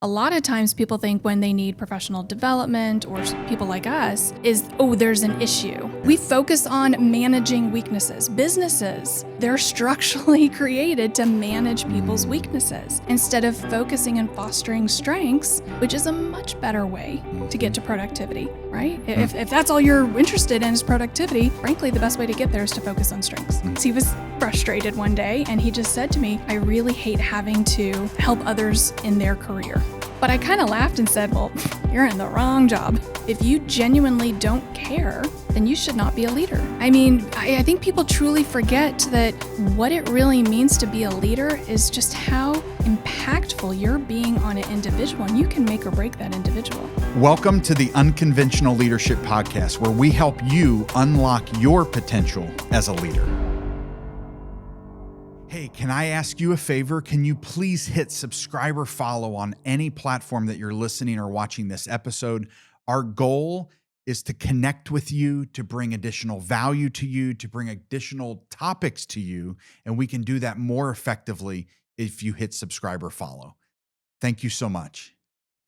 A lot of times people think when they need professional development or people like us is, oh, there's an issue. We focus on managing weaknesses. Businesses, they're structurally created to manage people's weaknesses instead of focusing and fostering strengths, which is a much better way to get to productivity, right? If that's all you're interested in is productivity, frankly, the best way to get there is to focus on strengths. So he was frustrated one day and he just said to me, I really hate having to help others in their career. But I kind of laughed and said, well, you're in the wrong job. If you genuinely don't care, then you should not be a leader. I mean, I think people truly forget that what it really means to be a leader is just how impactful you're being on an individual, and you can make or break that individual. Welcome to the Unconventional Leadership Podcast, where we help you unlock your potential as a leader. Hey, can I ask you a favor? Can you please hit subscribe or follow on any platform that you're listening or watching this episode? Our goal is to connect with you, to bring additional value to you, to bring additional topics to you, and we can do that more effectively if you hit subscribe or follow. Thank you so much.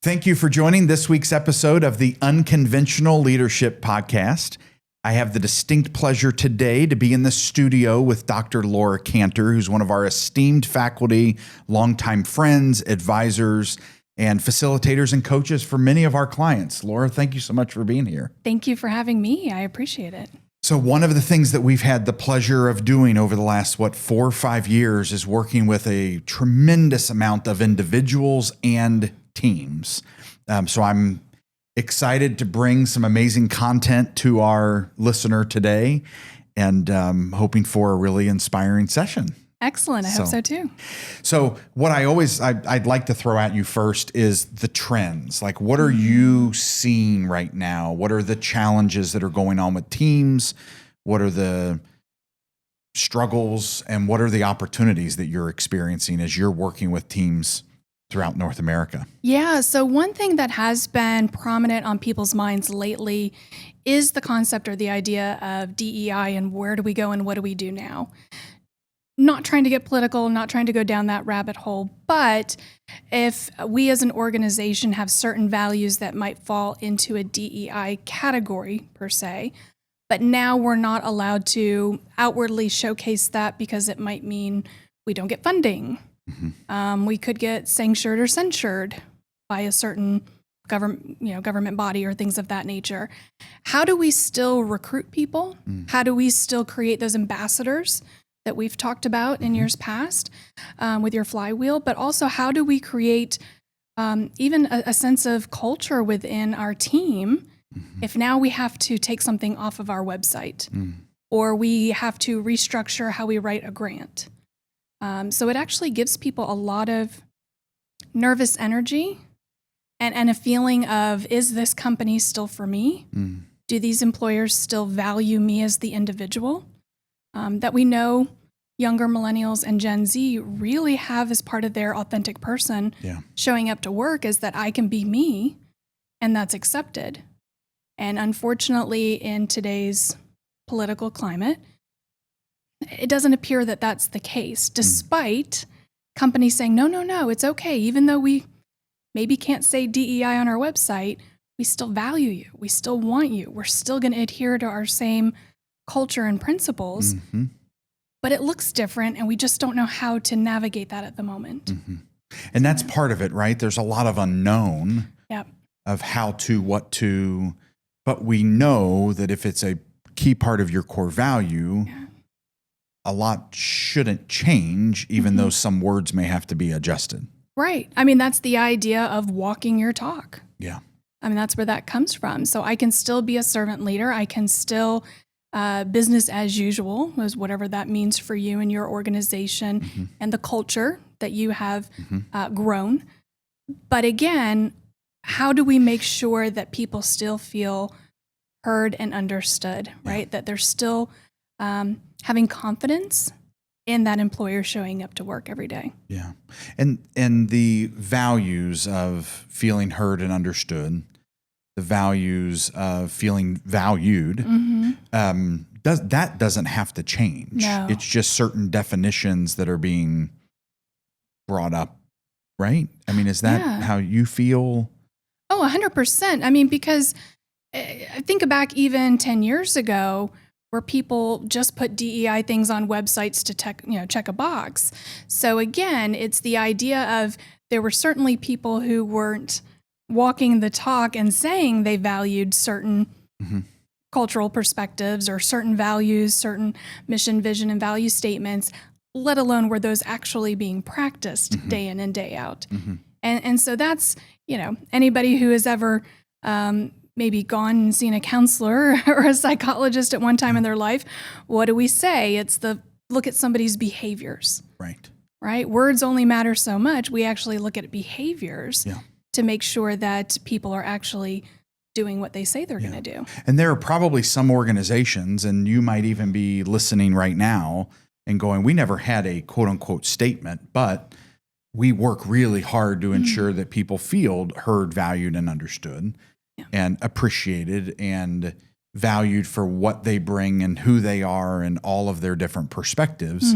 Thank you for joining this week's episode of the Unconventional Leadership Podcast. I have the distinct pleasure today to be in the studio with Dr. Laura Canter, who's one of our esteemed faculty, longtime friends, advisors, and facilitators and coaches for many of our clients. Laura, thank you so much for being here. Thank you for having me. I appreciate it. So one of the things that we've had the pleasure of doing over the last, 4 or 5 years is working with a tremendous amount of individuals and teams. So I'm excited to bring some amazing content to our listener today and hoping for a really inspiring session. Excellent. I hope so too. So what I'd like to throw at you first is the trends. Like, what are you seeing right now? What are the challenges that are going on with teams? What are the struggles and what are the opportunities that you're experiencing as you're working with teams throughout North America? Yeah. So one thing that has been prominent on people's minds lately is the concept or the idea of DEI and where do we go and what do we do now? Not trying to get political, not trying to go down that rabbit hole, but if we as an organization have certain values that might fall into a DEI category per se, but now we're not allowed to outwardly showcase that because it might mean we don't get funding. We could get sanctioned or censured by a certain government body or things of that nature. How do we still recruit people? How do we still create those ambassadors that we've talked about in years past with your flywheel? But also, how do we create even a sense of culture within our team if now we have to take something off of our website or we have to restructure how we write a grant? So it actually gives people a lot of nervous energy and a feeling of, is this company still for me? Do these employers still value me as the individual? That we know younger millennials and Gen Z really have as part of their authentic person showing up to work is that I can be me and that's accepted. And unfortunately, in today's political climate, it doesn't appear that that's the case, despite companies saying, no, it's okay. Even though we maybe can't say DEI on our website, we still value you. We still want you. We're still going to adhere to our same culture and principles, but it looks different and we just don't know how to navigate that at the moment. And that's part of it, right? There's a lot of unknown of how to, what to, but we know that if it's a key part of your core value, a lot shouldn't change, even though some words may have to be adjusted. Right. I mean, that's the idea of walking your talk. Yeah. I mean, that's where that comes from. So I can still be a servant leader. I can still business as usual, is whatever that means for you and your organization and the culture that you have grown. But again, how do we make sure that people still feel heard and understood, right? That they're still having confidence in that employer showing up to work every day. Yeah. And the values of feeling heard and understood, the values of feeling valued, that doesn't have to change. No. It's just certain definitions that are being brought up right? I mean, is that Yeah. how you feel? Oh, 100%. I mean, because I think back even 10 years ago where people just put DEI things on websites to check a box. So again, it's the idea of there were certainly people who weren't walking the talk and saying they valued certain Mhm. cultural perspectives or certain values, certain mission, vision, and value statements, let alone were those actually being practiced day in and day out. And so that's, anybody who has ever maybe gone and seen a counselor or a psychologist at one time in their life, what do we say? It's look at somebody's behaviors, right? Words only matter so much. We actually look at behaviors to make sure that people are actually doing what they say they're going to do. And there are probably some organizations, and you might even be listening right now and going, we never had a quote unquote statement, but we work really hard to ensure that people feel heard, valued, and understood and appreciated and valued for what they bring and who they are and all of their different perspectives.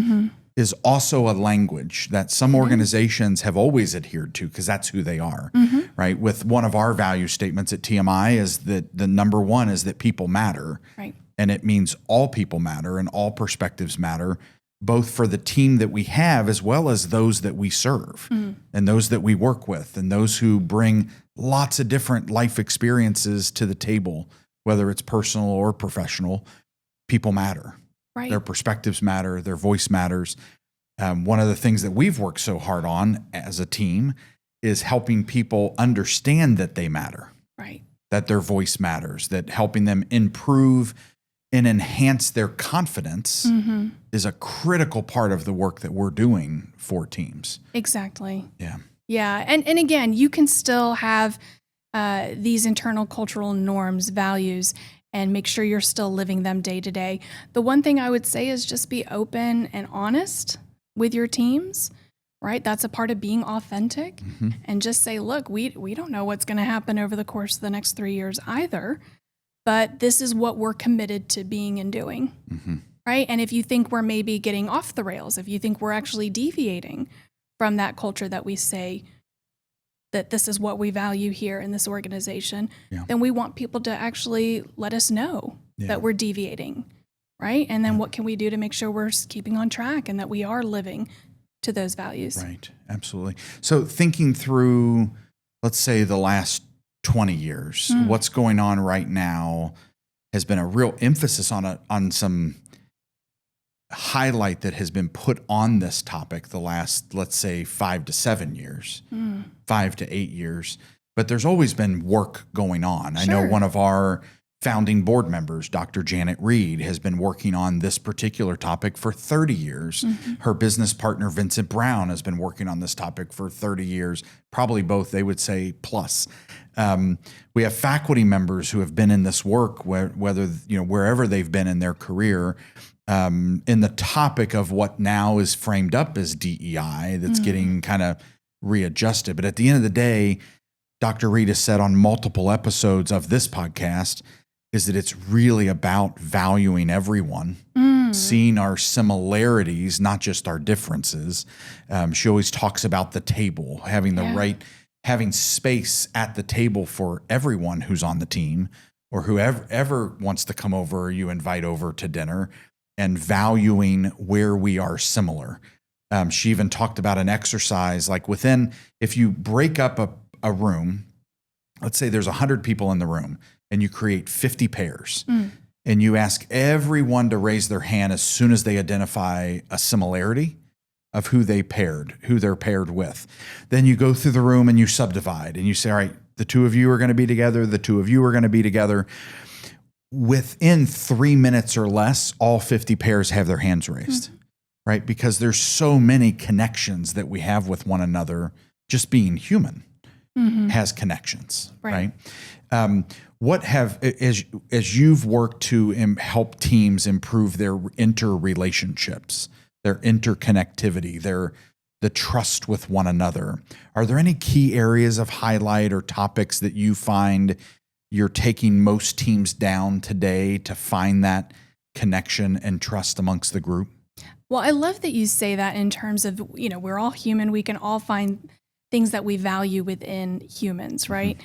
Is also a language that some organizations have always adhered to because that's who they are, right? With one of our value statements at TMI is that the number one is that people matter. Right. And it means all people matter and all perspectives matter, both for the team that we have as well as those that we serve and those that we work with and those who bring lots of different life experiences to the table, whether it's personal or professional. People matter. Right. Their perspectives matter. Their voice matters. One of the things that we've worked so hard on as a team is helping people understand that they matter, Right. that their voice matters, that helping them improve and enhance their confidence is a critical part of the work that we're doing for teams. Exactly. Yeah. Yeah. And again, you can still have these internal cultural norms, values, and make sure you're still living them day to day. The one thing I would say is just be open and honest with your teams, right? That's a part of being authentic. And just say, look, we don't know what's going to happen over the course of the next 3 years either, but this is what we're committed to being and doing, right? And if you think we're maybe getting off the rails, if you think we're actually deviating from that culture that we say that this is what we value here in this organization, then we want people to actually let us know that we're deviating, right? And then what can we do to make sure we're keeping on track and that we are living to those values? Right. Absolutely. So thinking through, let's say the last 20 years, what's going on right now has been a real emphasis on some highlight that has been put on this topic the last, let's say, 5 to 7 years, 5 to 8 years. But there's always been work going on. I know one of our founding board members, Dr. Janet Reed, has been working on this particular topic for 30 years. Her business partner, Vincent Brown, has been working on this topic for 30 years, probably both, they would say, plus. We have faculty members who have been in this work, whether wherever they've been in their career, in the topic of what now is framed up as DEI that's getting kind of readjusted. But at the end of the day, Dr. Reed has said on multiple episodes of this podcast is that it's really about valuing everyone, seeing our similarities, not just our differences. She always talks about the table, having having space at the table for everyone who's on the team or whoever ever wants to come over or you invite over to dinner, and valuing where we are similar. She even talked about an exercise like if you break up a room, let's say there's 100 people in the room and you create 50 pairs and you ask everyone to raise their hand as soon as they identify a similarity of who they're paired with. Then you go through the room and you subdivide and you say, all right, the two of you are going to be together. The two of you are going to be together. Within 3 minutes or less, all 50 pairs have their hands raised, right? Because there's so many connections that we have with one another. Just being human has connections, right? As you've worked to help teams improve their interrelationships, their interconnectivity, the trust with one another, are there any key areas of highlight or topics that you find you're taking most teams down today to find that connection and trust amongst the group? Well, I love that you say that in terms of, we're all human. We can all find things that we value within humans, right?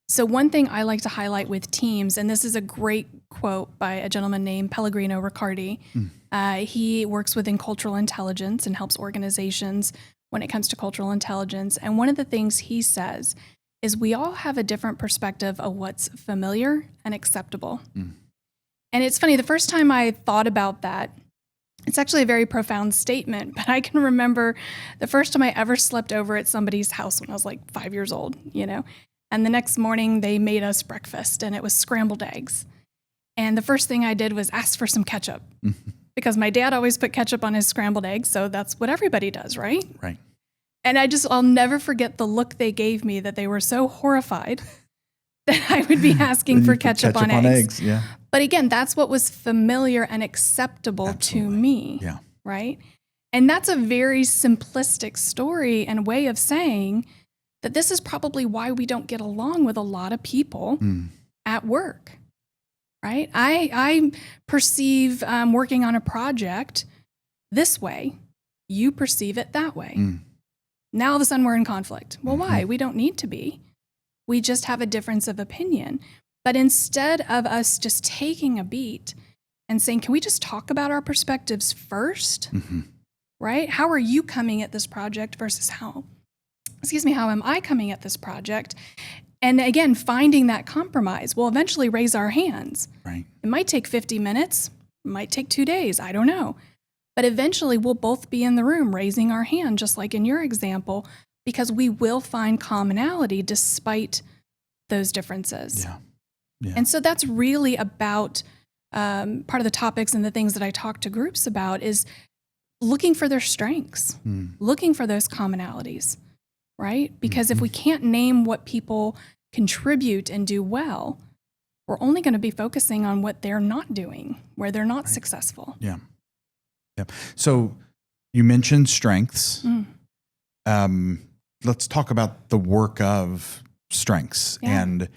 So one thing I like to highlight with teams, and this is a great quote by a gentleman named Pellegrino Riccardi. He works within cultural intelligence and helps organizations when it comes to cultural intelligence. And one of the things he says is we all have a different perspective of what's familiar and acceptable. And it's funny, the first time I thought about that, it's actually a very profound statement, but I can remember the first time I ever slept over at somebody's house when I was like 5 years old, and the next morning they made us breakfast and it was scrambled eggs. And the first thing I did was ask for some ketchup because my dad always put ketchup on his scrambled eggs. So that's what everybody does, right? Right. And I'll never forget the look they gave me, that they were so horrified that I would be asking for ketchup on eggs. Yeah. But again, that's what was familiar and acceptable to me. Yeah. Right. And that's a very simplistic story and way of saying that this is probably why we don't get along with a lot of people at work. Right. I perceive working on a project this way. You perceive it that way. Now all of a sudden we're in conflict. Well, why? We don't need to be. We just have a difference of opinion. But instead of us just taking a beat and saying, can we just talk about our perspectives first? Right? How are you coming at this project versus how am I coming at this project? And again, finding that compromise will eventually raise our hands. Right. It might take 50 minutes, it might take 2 days, I don't know. But eventually we'll both be in the room raising our hand, just like in your example, because we will find commonality despite those differences. Yeah. Yeah. And so that's really about part of the topics and the things that I talk to groups about is looking for their strengths, looking for those commonalities, right? Because if we can't name what people contribute and do well, we're only going to be focusing on what they're not doing, where they're not successful. Yeah. Yeah. So you mentioned strengths. Let's talk about the work of strengths and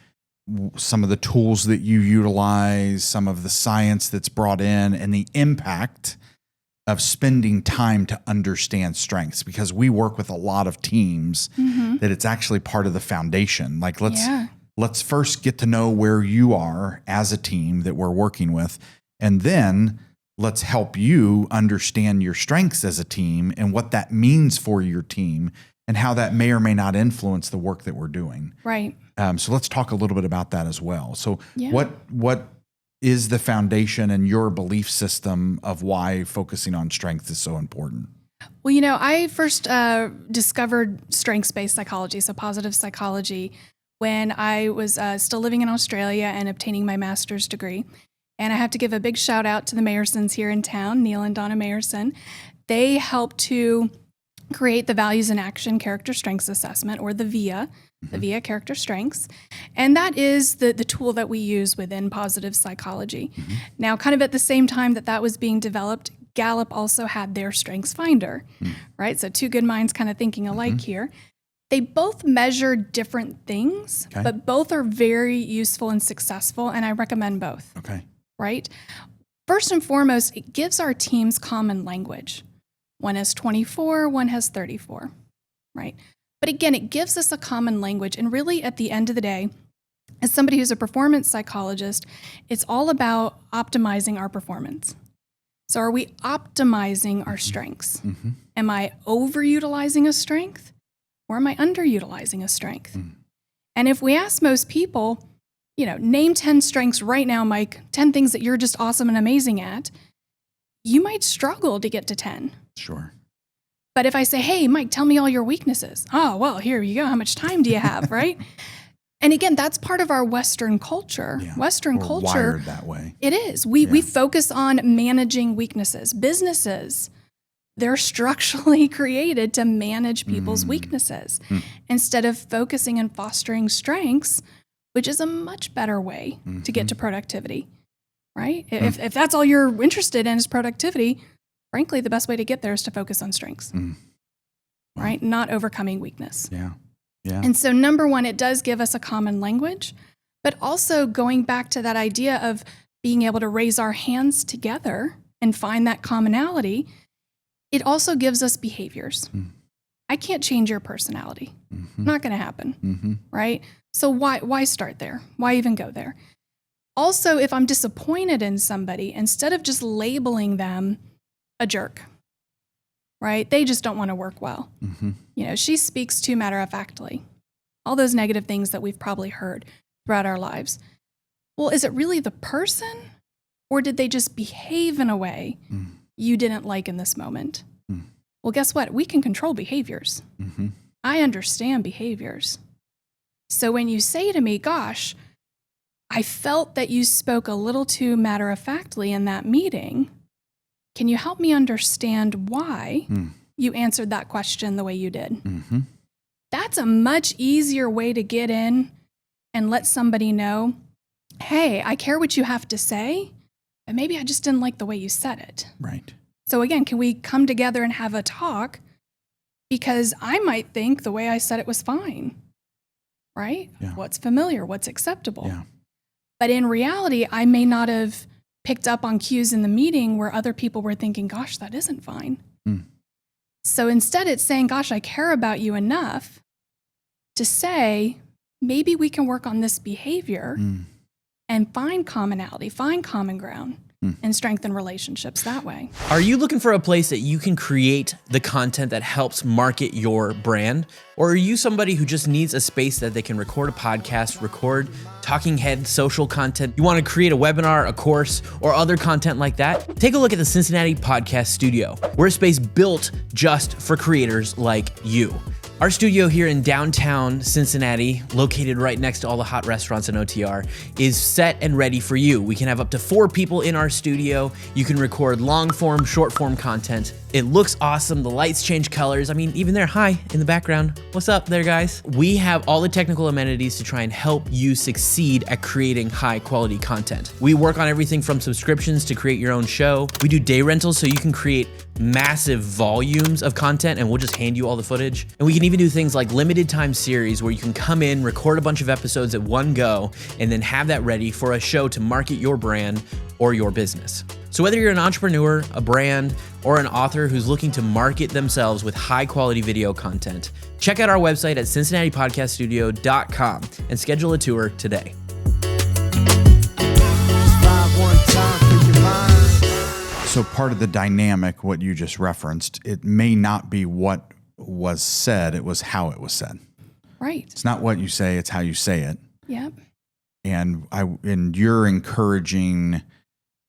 some of the tools that you utilize, some of the science that's brought in, and the impact of spending time to understand strengths, because we work with a lot of teams that it's actually part of the foundation. Like let's first get to know where you are as a team that we're working with, and then let's help you understand your strengths as a team and what that means for your team and how that may or may not influence the work that we're doing. Right. So let's talk a little bit about that as well. So what is the foundation and your belief system of why focusing on strength is so important? Well, I first discovered strengths-based psychology, so positive psychology, when I was still living in Australia and obtaining my master's degree. And I have to give a big shout out to the Mayersons here in town, Neil and Donna Mayerson. They helped to create the Values in Action Character Strengths Assessment, or the VIA, the VIA Character Strengths. And that is the tool that we use within positive psychology. Now, kind of at the same time that was being developed, Gallup also had their Strengths Finder, right? So two good minds kind of thinking alike here. They both measure different things, but both are very useful and successful, and I recommend both. Okay. Right? First and foremost, it gives our teams common language. One has 24, one has 34, right? But again, it gives us a common language. And really, at the end of the day, as somebody who's a performance psychologist, it's all about optimizing our performance. So are we optimizing our strengths? Am I overutilizing a strength, or am I underutilizing a strength? And if we ask most people, name 10 strengths right now, Mike, 10 things that you're just awesome and amazing at, you might struggle to get to 10. Sure. But if I say, hey, Mike, tell me all your weaknesses. Oh, well, here you go. How much time do you have, right? And again, that's part of our Western culture. Yeah. Western We're culture. wired that way. It is. We focus on managing weaknesses. Businesses, they're structurally created to manage people's weaknesses instead of focusing and fostering strengths, which is a much better way to get to productivity, right? If that's all you're interested in is productivity, frankly, the best way to get there is to focus on strengths, right? Not overcoming weakness. Yeah. Yeah. And so number one, it does give us a common language, but also going back to that idea of being able to raise our hands together and find that commonality, it also gives us behaviors. I can't change your personality. Mm-hmm. Not going to happen, Mm-hmm. right? So why start there? Why even go there? Also, if I'm disappointed in somebody, instead of just labeling them a jerk, right? They just don't want to work well. Mm-hmm. You know, she speaks too matter-of-factly. All those negative things that we've probably heard throughout our lives. Well, is it really the person, or did they just behave in a way you didn't like in this moment? Well, guess what? We can control behaviors. Mm-hmm. I understand behaviors. So when you say to me, gosh, I felt that you spoke a little too matter-of-factly in that meeting, can you help me understand why you answered that question the way you did? Mm-hmm. That's a much easier way to get in and let somebody know, hey, I care what you have to say, but maybe I just didn't like the way you said it. Right. So again, can we come together and have a talk? Because I might think the way I said it was fine, right? Yeah. What's familiar, what's acceptable. Yeah. But in reality, I may not have picked up on cues in the meeting where other people were thinking, gosh, that isn't fine. So instead it's saying, gosh, I care about you enough to say, maybe we can work on this behavior and find commonality, find common ground, and strengthen relationships that way. Are you looking for a place that you can create the content that helps market your brand? Or are you somebody who just needs a space that they can record a podcast, record talking head social content? You want to create a webinar, a course, or other content like that? Take a look at the Cincinnati Podcast Studio. We're a space built just for creators like you. Our studio here in downtown Cincinnati, located right next to all the hot restaurants in OTR, is set and ready for you. We can have up to 4 people in our studio. You can record long form, short form content. It looks awesome. The lights change colors. I mean, even there, hi, in the background. What's up there, guys? We have all the technical amenities to try and help you succeed at creating high quality content. We work on everything from subscriptions to create your own show. We do day rentals so you can create massive volumes of content and we'll just hand you all the footage. And we can even do things like limited time series where you can come in, record a bunch of episodes at one go, and then have that ready for a show to market your brand or your business. So whether you're an entrepreneur, a brand, or an author who's looking to market themselves with high quality video content, check out our website at cincinnatipodcaststudio.com and schedule a tour today. So part of the dynamic, what you just referenced, it may not be what was said, it was how it was said. Right. It's not what you say, it's how you say it. Yep. And you're encouraging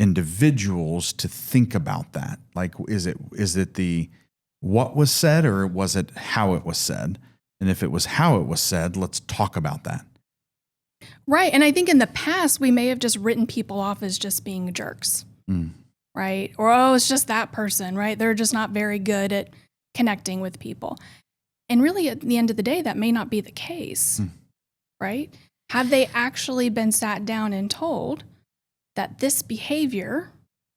individuals to think about that. Like, is it the what was said or was it how it was said? And if it was how it was said, let's talk about that. Right. And I think in the past, we may have just written people off as just being jerks, right? Or, oh, it's just that person, right? They're just not very good at connecting with people. And really, at the end of the day, that may not be the case, right? Have they actually been sat down and told that this behavior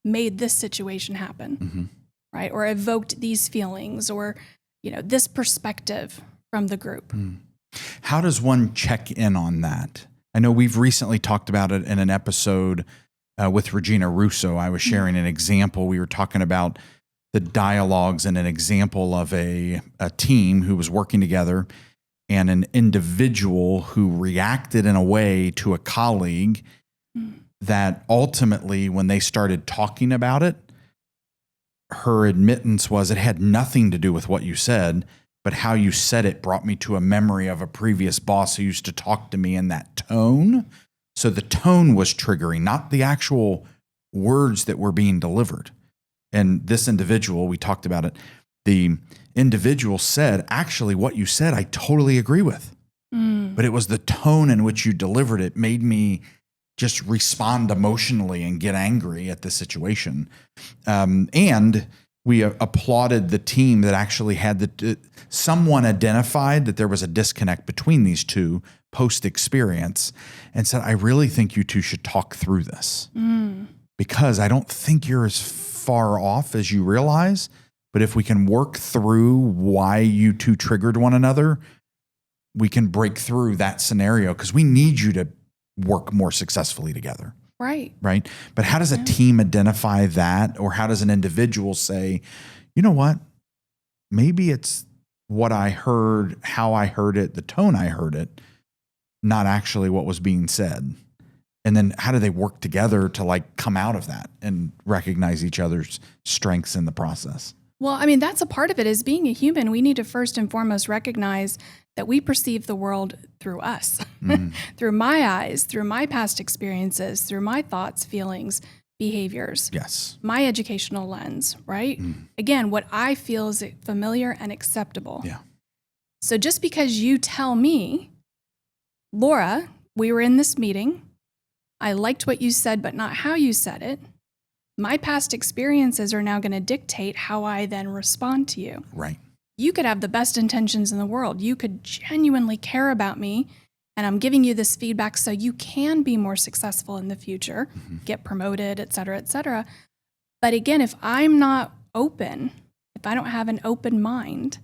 made this situation happen, right? Or evoked these feelings or, this perspective from the group. How does one check in on that? I know we've recently talked about it in an episode with Regina Russo. I was sharing an example. We were talking about the dialogues and an example of a team who was working together and an individual who reacted in a way to a colleague that ultimately, when they started talking about it, her admittance was it had nothing to do with what you said, but how you said it brought me to a memory of a previous boss who used to talk to me in that tone. So the tone was triggering, not the actual words that were being delivered. And this individual, we talked about it, the individual said, actually, what you said, I totally agree with. But it was the tone in which you delivered it made me just respond emotionally and get angry at the situation. And we applauded the team that actually had someone identified that there was a disconnect between these two post-experience and said, I really think you two should talk through this because I don't think you're as far off as you realize. But if we can work through why you two triggered one another, we can break through that scenario because we need you to work more successfully together. Right. Right. But how does a team identify that? Or how does an individual say, you know what? Maybe it's what I heard, how I heard it, the tone I heard it, not actually what was being said. And then how do they work together to like come out of that and recognize each other's strengths in the process? Well, I mean, that's a part of it. Is being a human, we need to first and foremost recognize that we perceive the world through us, through my eyes, through my past experiences, through my thoughts, feelings, behaviors, Yes. my educational lens, right? Again, what I feel is familiar and acceptable. Yeah. So just because you tell me, Laura, we were in this meeting, I liked what you said, but not how you said it. My past experiences are now going to dictate how I then respond to you. Right. You could have the best intentions in the world. You could genuinely care about me, and I'm giving you this feedback so you can be more successful in the future, get promoted, et cetera, et cetera. But again, if I'm not open, if I don't have an open mind,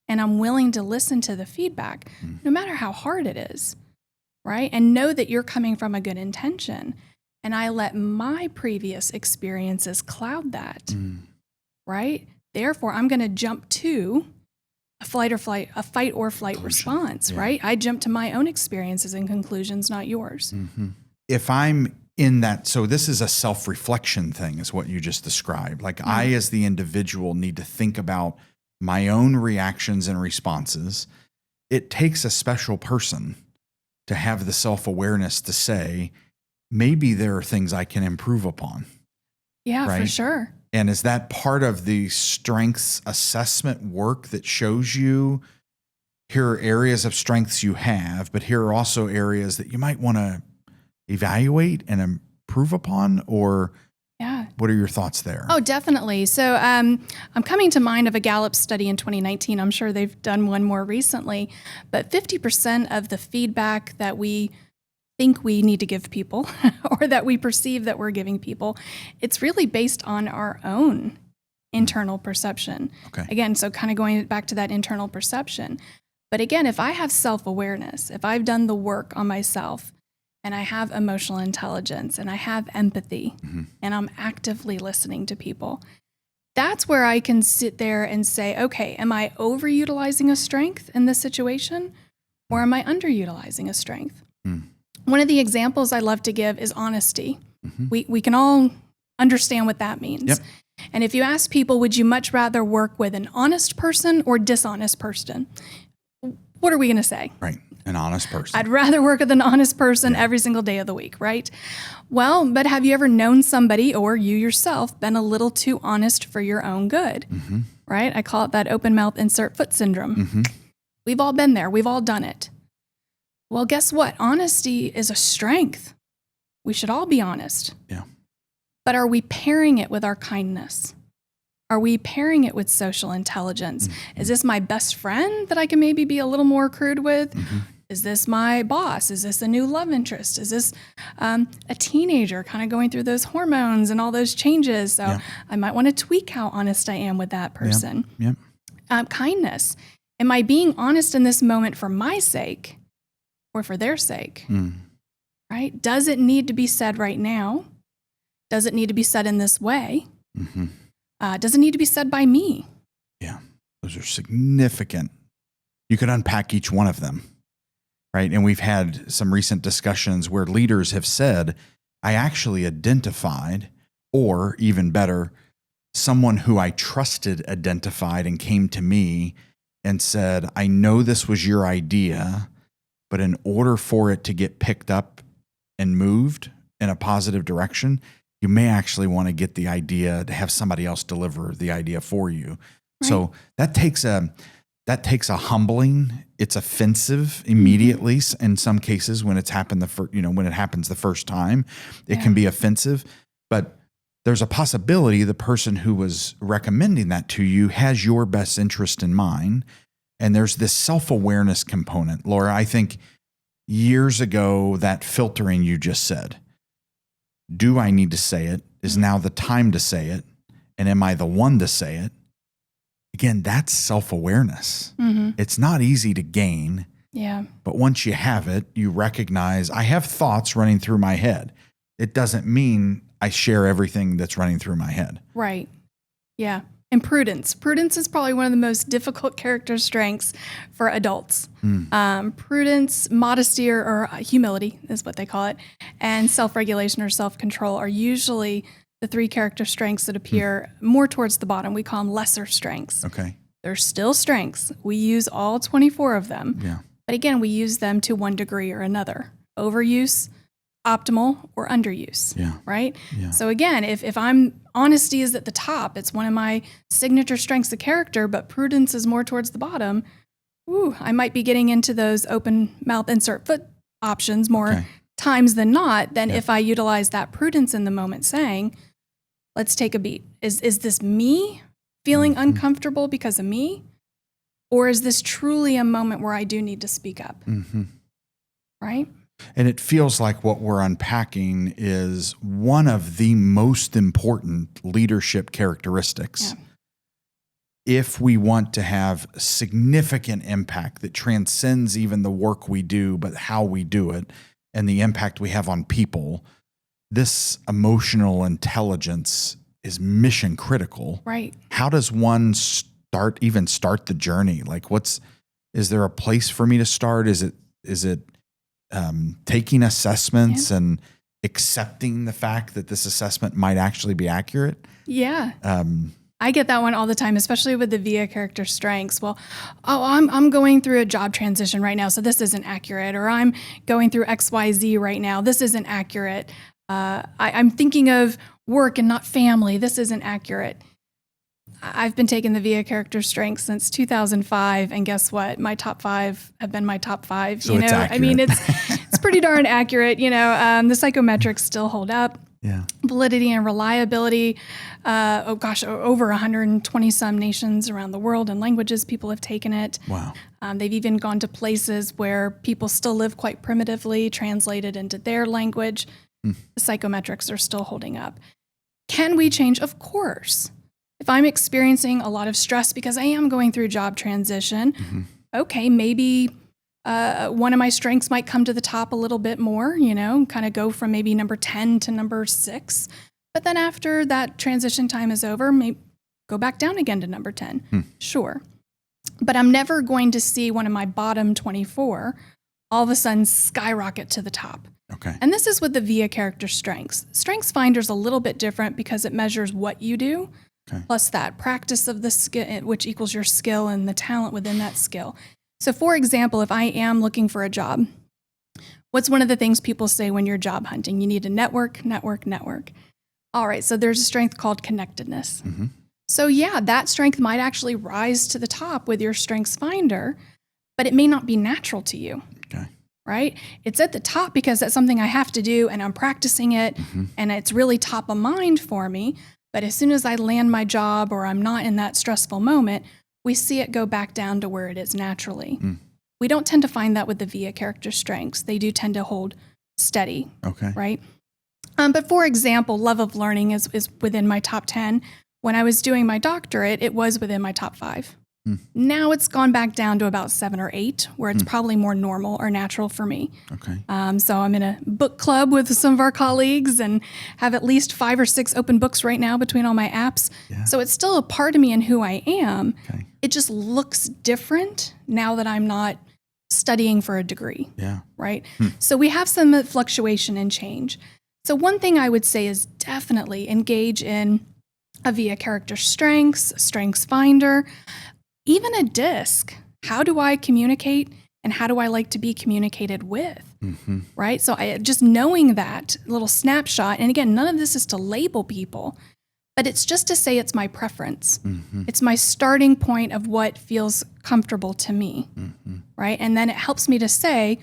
and I'm willing to listen to the feedback, no matter how hard it is, right? And know that you're coming from a good intention, and I let my previous experiences cloud that, right? Therefore, I'm going to jump to a fight or flight response, right? I jump to my own experiences and conclusions, not yours. If I'm in that, so this is a self-reflection thing is what you just described. Like I, as the individual, need to think about my own reactions and responses. It takes a special person to have the self-awareness to say, maybe there are things I can improve upon. Yeah, right? for sure. And is that part of the strengths assessment work that shows you here are areas of strengths you have, but here are also areas that you might want to evaluate and improve upon? Or what are your thoughts there? Oh, definitely. So I'm coming to mind of a Gallup study in 2019. I'm sure they've done one more recently, but 50% of the feedback that we think we need to give people or that we perceive that we're giving people, it's really based on our own internal perception. Okay. Again, so kind of going back to that internal perception. But again, if I have self-awareness, if I've done the work on myself and I have emotional intelligence and I have empathy and I'm actively listening to people, that's where I can sit there and say, okay, am I overutilizing a strength in this situation or am I underutilizing a strength? One of the examples I love to give is honesty. We can all understand what that means. Yep. And if you ask people, would you much rather work with an honest person or dishonest person? What are we going to say? Right. An honest person. I'd rather work with an honest person every single day of the week, right? Well, but have you ever known somebody or you yourself been a little too honest for your own good, right? I call it that open mouth insert foot syndrome. We've all been there. We've all done it. Well, guess what? Honesty is a strength. We should all be honest. Yeah. But are we pairing it with our kindness? Are we pairing it with social intelligence? Is this my best friend that I can maybe be a little more crude with? Is this my boss? Is this a new love interest? Is this a teenager kind of going through those hormones and all those changes? So I might want to tweak how honest I am with that person. Kindness. Am I being honest in this moment for my sake or for their sake? Right? Does it need to be said right now? Does it need to be said in this way? Does it need to be said by me? Yeah, those are significant. You could unpack each one of them, right? And we've had some recent discussions where leaders have said, I actually identified, or even better, someone who I trusted identified and came to me and said, I know this was your idea, but in order for it to get picked up and moved in a positive direction, you may actually want to get the idea to have somebody else deliver the idea for you. Right. So that takes a humbling. It's offensive immediately in some cases when it's happened when it happens the first time, it can be offensive. But there's a possibility the person who was recommending that to you has your best interest in mind, and there's this self-awareness component. Laura, I think years ago that filtering you just said. Do I need to say it? Is now the time to say it? And am I the one to say it? Again, that's self-awareness. It's not easy to gain. Yeah. But once you have it, you recognize I have thoughts running through my head. It doesn't mean I share everything that's running through my head. Right. Yeah. And prudence. Prudence is probably one of the most difficult character strengths for adults. Prudence, modesty, or humility is what they call it, and self-regulation or self-control are usually the three character strengths that appear more towards the bottom. We call them lesser strengths. Okay. They're still strengths. We use all 24 of them. Yeah. But again, we use them to one degree or another. Overuse, optimal, or underuse. Yeah. Right? Yeah. So again, if honesty is at the top, it's one of my signature strengths of character, but prudence is more towards the bottom, I might be getting into those open mouth insert foot options more times than not than if I utilize that prudence in the moment saying, let's take a beat. Is this me feeling uncomfortable because of me? Or is this truly a moment where I do need to speak up? Right? And it feels like what we're unpacking is one of the most important leadership characteristics. Yeah. If we want to have significant impact that transcends even the work we do, but how we do it and the impact we have on people, this emotional intelligence is mission critical. Right. How does one start the journey? Like is there a place for me to start? Is it taking assessments and accepting the fact that this assessment might actually be accurate? Yeah. I get that one all the time, especially with the VIA character strengths. Well, I'm going through a job transition right now, so this isn't accurate. Or I'm going through XYZ right now. This isn't accurate. I'm thinking of work and not family. This isn't accurate. I've been taking the VIA character strengths since 2005, and guess what? My top 5 have been my top 5. So it's accurate. I mean, it's pretty darn accurate. The psychometrics still hold up. Yeah. Validity and reliability. Over 120 some nations around the world and languages people have taken it. Wow. They've even gone to places where people still live quite primitively, translated into their language. The psychometrics are still holding up. Can we change? Of course. If I'm experiencing a lot of stress because I am going through job transition, okay, maybe one of my strengths might come to the top a little bit more, kind of go from maybe number 10 to number 6. But then after that transition time is over, maybe go back down again to number 10. Sure. But I'm never going to see one of my bottom 24 all of a sudden skyrocket to the top. Okay. And this is with the VIA character strengths. Strengths Finder is a little bit different because it measures what you do, plus that practice of the skill, which equals your skill and the talent within that skill. So for example, if I am looking for a job, what's one of the things people say when you're job hunting? You need to network. All right, so there's a strength called connectedness. So yeah, that strength might actually rise to the top with your Strengths Finder, but it may not be natural to you. Okay. Right? It's at the top because that's something I have to do and I'm practicing it and it's really top of mind for me. But as soon as I land my job or I'm not in that stressful moment, we see it go back down to where it is naturally. We don't tend to find that with the VIA character strengths. They do tend to hold steady. Okay. Right? But for example, love of learning is within my top 10. When I was doing my doctorate, it was within my top 5. Now it's gone back down to about 7 or 8, where it's probably more normal or natural for me. Okay. So I'm in a book club with some of our colleagues and have at least 5 or 6 open books right now between all my apps. Yeah. So it's still a part of me and who I am. Okay. It just looks different now that I'm not studying for a degree. Yeah. Right? So we have some fluctuation and change. So one thing I would say is definitely engage in a VIA character strengths, Strengths Finder, even a DISC. How do I communicate and how do I like to be communicated with? Right? So just knowing that little snapshot, and again, none of this is to label people, but it's just to say it's my preference. It's my starting point of what feels comfortable to me, right? And then it helps me to say,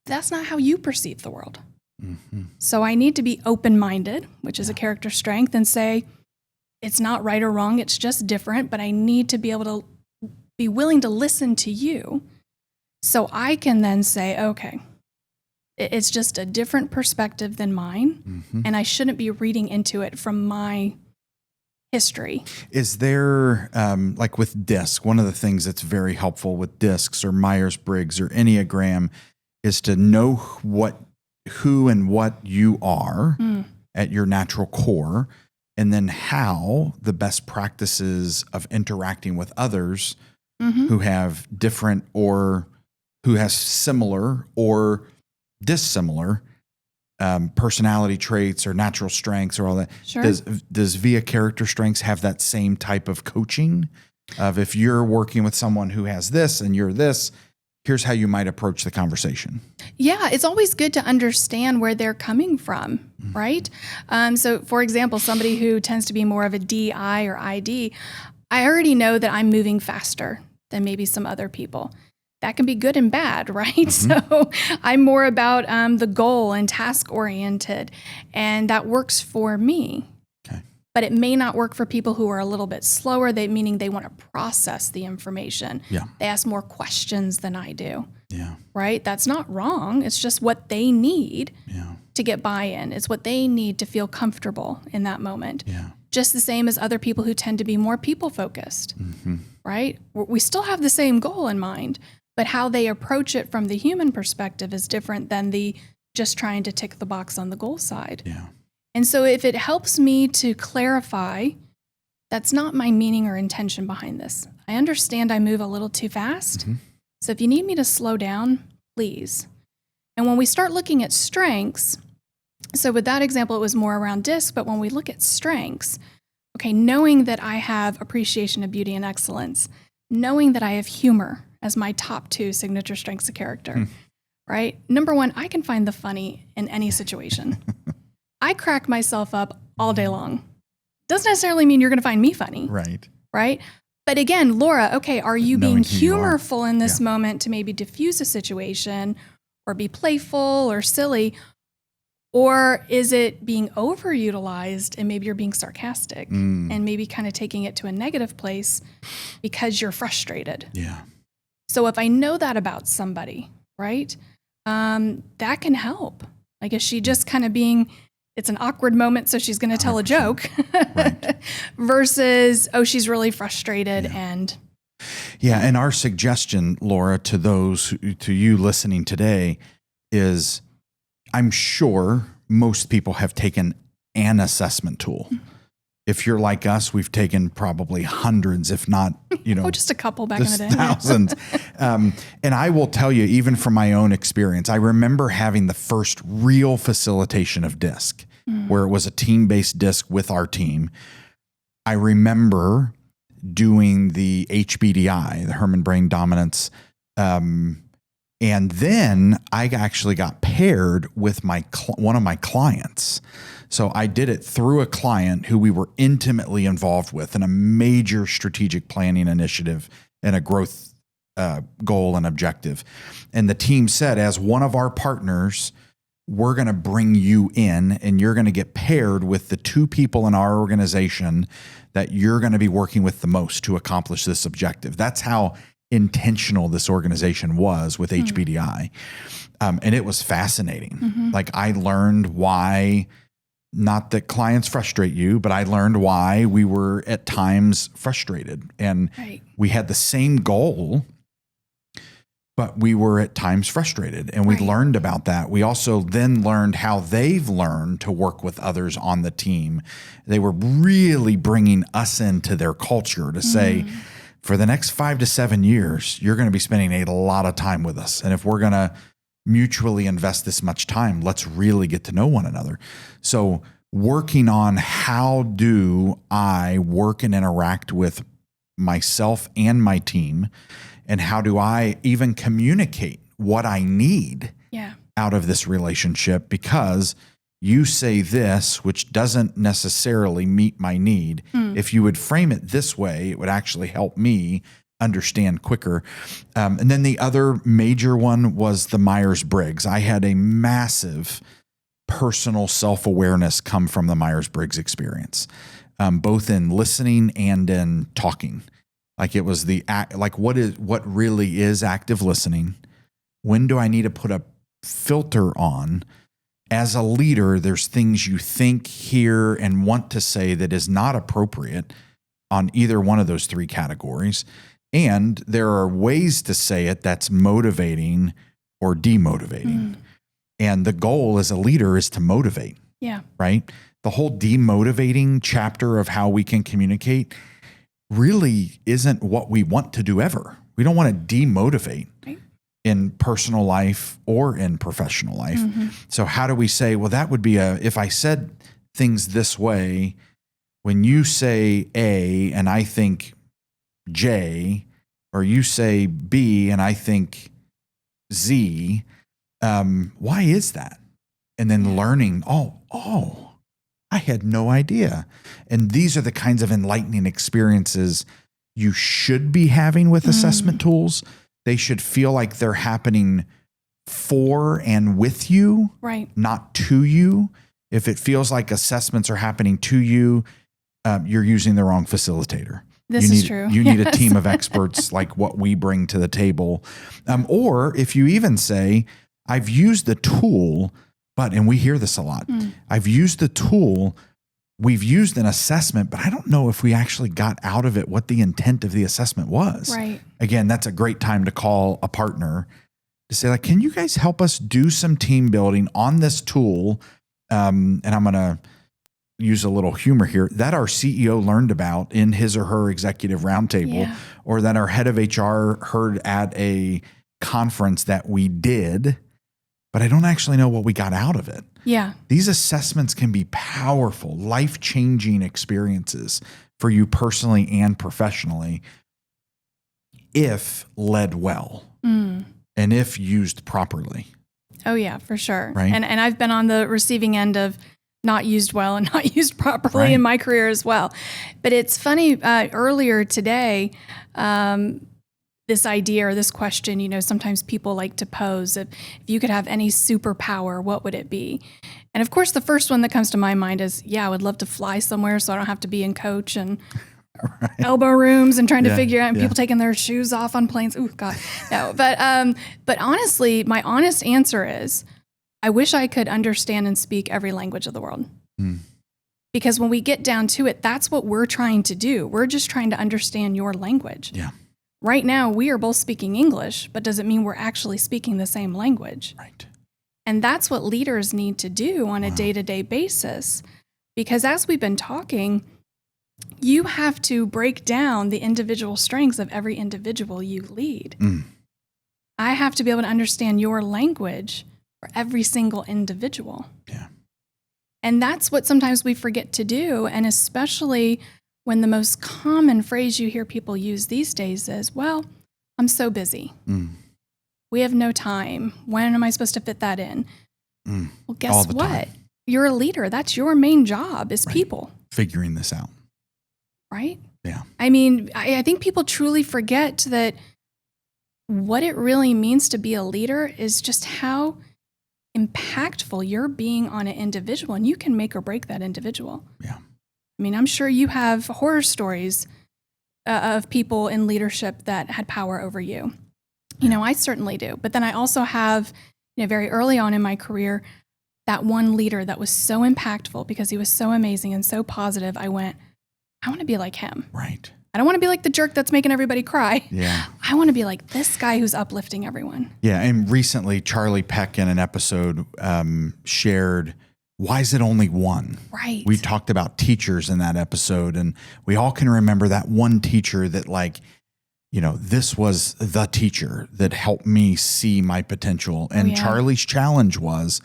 that's not how you perceive the world. So I need to be open-minded, which is a character strength, and say, it's not right or wrong, it's just different, but I need to be able to be willing to listen to you so I can then say, okay, it's just a different perspective than mine, and I shouldn't be reading into it from my history. Is there, like with DISC, one of the things that's very helpful with DISCs or Myers-Briggs or Enneagram is to know who and what you are at your natural core, and then how the best practices of interacting with others Mm-hmm. who have different or who has similar or dissimilar personality traits or natural strengths or all that. Sure. Does Via Character Strengths have that same type of coaching of if you're working with someone who has this and you're this, here's how you might approach the conversation? Yeah, it's always good to understand where they're coming from, right? So, for example, somebody who tends to be more of a DI or ID, I already know that I'm moving faster than maybe some other people. That can be good and bad, right? So I'm more about the goal and task oriented, and that works for me. Okay. But it may not work for people who are a little bit slower, meaning they want to process the information. Yeah. They ask more questions than I do, Yeah. right? That's not wrong. It's just what they need Yeah. to get buy-in. It's what they need to feel comfortable in that moment. Yeah. Just the same as other people who tend to be more people-focused, right? We still have the same goal in mind, but how they approach it from the human perspective is different than the just trying to tick the box on the goal side. Yeah. And so if it helps me to clarify, that's not my meaning or intention behind this. I understand I move a little too fast. So if you need me to slow down, please. And when we start looking at strengths, so with that example, it was more around DISC, but when we look at strengths, okay, knowing that I have appreciation of beauty and excellence, knowing that I have humor as my top two signature strengths of character, right? Number one, I can find the funny in any situation. I crack myself up all day long. Doesn't necessarily mean you're going to find me funny, Right. right? But again, Laura, okay, are you Knowing being who you are. humorful in this moment to maybe diffuse a situation or be playful or silly? Or is it being overutilized and maybe you're being sarcastic and maybe kind of taking it to a negative place because you're frustrated? Yeah. So if I know that about somebody, right, that can help. Like, is she just kind of being, it's an awkward moment, so she's going to tell a 100%. joke Right. versus, oh, she's really frustrated and Yeah. And our suggestion, Laura, to to you listening today is I'm sure most people have taken an assessment tool. If you're like us, we've taken probably hundreds, if not, just a couple back in the just day. thousands. And I will tell you, even from my own experience, I remember having the first real facilitation of DISC, where it was a team-based DISC with our team. I remember doing the HBDI, the Herman Brain Dominance, and then I actually got paired with one of my clients. So I did it through a client who we were intimately involved with in a major strategic planning initiative and a growth goal and objective. And the team said, as one of our partners, we're going to bring you in and you're going to get paired with the two people in our organization that you're going to be working with the most to accomplish this objective. That's how intentional this organization was with HBDI. And it was fascinating. Like, I learned why, not that clients frustrate you, but I learned why we were at times frustrated, and we had the same goal, but we were at times frustrated, and we learned about that. We also then learned how they've learned to work with others on the team. They were really bringing us into their culture to say, for the next 5 to 7 years, you're going to be spending a lot of time with us. And if we're going to mutually invest this much time, let's really get to know one another. So working on how do I work and interact with myself and my team, and how do I even communicate what I need out of this relationship, because you say this, which doesn't necessarily meet my need. If you would frame it this way, it would actually help me understand quicker. And then the other major one was the Myers-Briggs. I had a massive personal self-awareness come from the Myers-Briggs experience, both in listening and in talking. Like, it was what really is active listening? When do I need to put a filter on? As a leader, there's things you think, hear, and want to say that is not appropriate on either one of those three categories. And there are ways to say it that's motivating or demotivating. And the goal as a leader is to motivate. Yeah. Right? the whole demotivating chapter of how we can communicate really isn't what we want to do ever. We don't want to demotivate in personal life or in professional life. So how do we say, well, that would be if I said things this way, when you say A and I think J, or you say B and I think Z, why is that? And then learning, oh, I had no idea. And these are the kinds of enlightening experiences you should be having with assessment tools. They should feel like they're happening for and with you, not to you. If it feels like assessments are happening to you, you're using the wrong facilitator. This is true. You need a team of experts like what we bring to the table. Or if you even say, I've used the tool, and we hear this a lot, I've used the tool, we've used an assessment, but I don't know if we actually got out of it what the intent of the assessment was. Right. Again, that's a great time to call a partner to say, like, can you guys help us do some team building on this tool? And I'm going to use a little humor here, that our CEO learned about in his or her executive roundtable, or that our head of HR heard at a conference that we did, but I don't actually know what we got out of it. Yeah. These assessments can be powerful, life-changing experiences for you personally and professionally if led well and if used properly. Oh yeah, for sure. Right. And I've been on the receiving end of not used well and not used properly in my career as well. But it's funny, earlier today, this idea or this question, sometimes people like to pose, if you could have any superpower, what would it be? And of course, the first one that comes to my mind is, I would love to fly somewhere so I don't have to be in coach and elbow rooms and trying to figure out people taking their shoes off on planes. Oh God, no. But honestly, my honest answer is, I wish I could understand and speak every language of the world. Because when we get down to it, that's what we're trying to do. We're just trying to understand your language. Yeah. Right now, we are both speaking English, but does it mean we're actually speaking the same language? Right. And that's what leaders need to do on a day-to-day basis. Because as we've been talking, you have to break down the individual strengths of every individual you lead. I have to be able to understand your language for every single individual. Yeah. And that's what sometimes we forget to do. And especially when the most common phrase you hear people use these days is, well, I'm so busy. We have no time. When am I supposed to fit that in? Well, guess what? Time. You're a leader. That's your main job is people. Figuring this out. Right? Yeah. I mean, I think people truly forget that what it really means to be a leader is just how impactful you're being on an individual, and you can make or break that individual. Yeah. I mean, I'm sure you have horror stories of people in leadership that had power over you. I certainly do. But then I also have, very early on in my career, that one leader that was so impactful because he was so amazing and so positive. I went, I want to be like him. Right. I don't want to be like the jerk that's making everybody cry. Yeah. I want to be like this guy who's uplifting everyone. Yeah. And recently, Charlie Peck in an episode shared, why is it only one? Right. We talked about teachers in that episode, and we all can remember that one teacher that, like, this was the teacher that helped me see my potential. And Charlie's challenge was,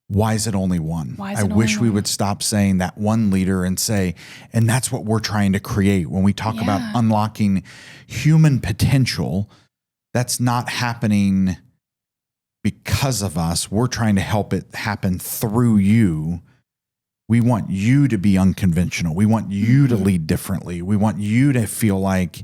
why is it only one? I wish we would stop saying that one leader and say, and that's what we're trying to create. When we talk about unlocking human potential, that's not happening because of us. We're trying to help it happen through you. We want you to be unconventional. We want you to lead differently. We want you to feel like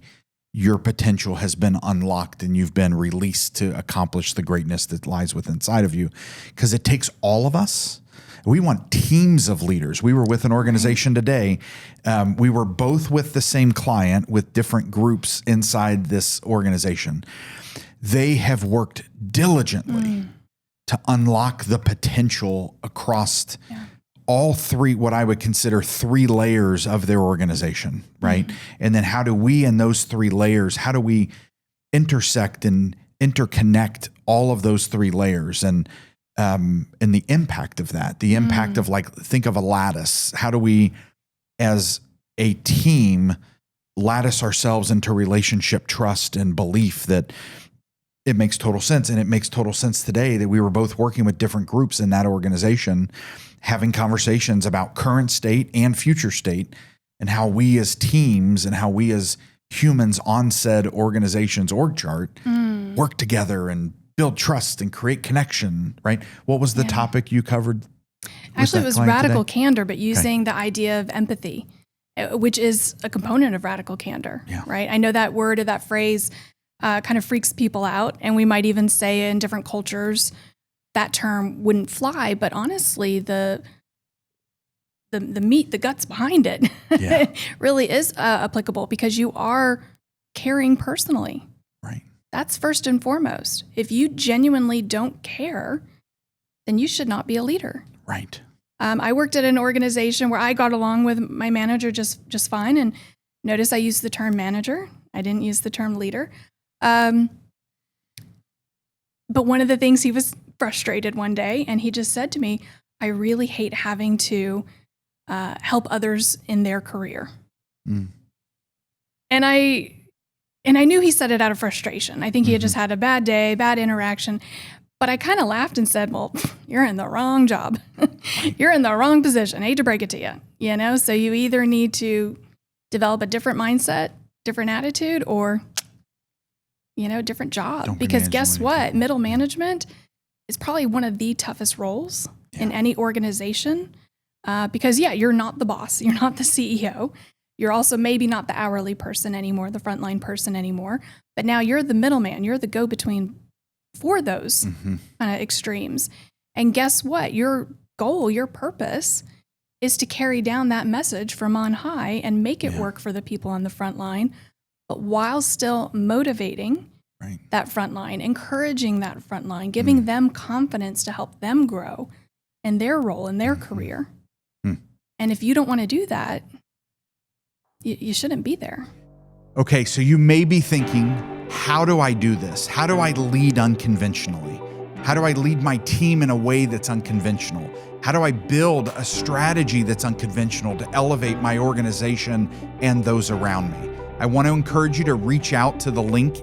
your potential has been unlocked and you've been released to accomplish the greatness that lies within inside of you. Because it takes all of us. We want teams of leaders. We were with an organization today. We were both with the same client with different groups inside this organization. They have worked diligently to unlock the potential across all three, what I would consider three layers of their organization, right? And then how do we, in those three layers, how do we intersect and interconnect all of those three layers? And and the impact of that, the impact of like, think of a lattice. How do we, as a team, lattice ourselves into relationship, trust, and belief that it makes total sense. And it makes total sense today that we were both working with different groups in that organization, having conversations about current state and future state, and how we as teams and how we as humans on said organization's org chart work together and build trust and create connection, right? What was the topic you covered? Actually, it was radical candor, but using the idea of empathy, which is a component of radical candor, right? I know that word or that phrase kind of freaks people out, and we might even say in different cultures that term wouldn't fly, but honestly, the meat, the guts behind it really is applicable, because you are caring personally. Right. That's first and foremost. If you genuinely don't care, then you should not be a leader. Right. I worked at an organization where I got along with my manager just fine. And notice I used the term manager. I didn't use the term leader. But one of the things, he was frustrated one day, and he just said to me, I really hate having to help others in their career. And I knew he said it out of frustration. I think he had just had a bad day, bad interaction. But I kind of laughed and said, well, you're in the wrong job. You're in the wrong position. I hate to break it to you. You know, so you either need to develop a different mindset, different attitude, or, you know, different job. Because guess what? Middle management is probably one of the toughest roles in any organization. Because, you're not the boss. You're not the CEO. You're also maybe not the hourly person anymore, the frontline person anymore. But now you're the middleman. You're the go-between for those kind of extremes. And guess what? Your goal, your purpose is to carry down that message from on high and make it work for the people on the front line, but while still motivating that front line, encouraging that front line, giving them confidence to help them grow in their role, in their career. And if you don't want to do that, you shouldn't be there. Okay, so you may be thinking, how do I do this? How do I lead unconventionally? How do I lead my team in a way that's unconventional? How do I build a strategy that's unconventional to elevate my organization and those around me? I want to encourage you to reach out to the link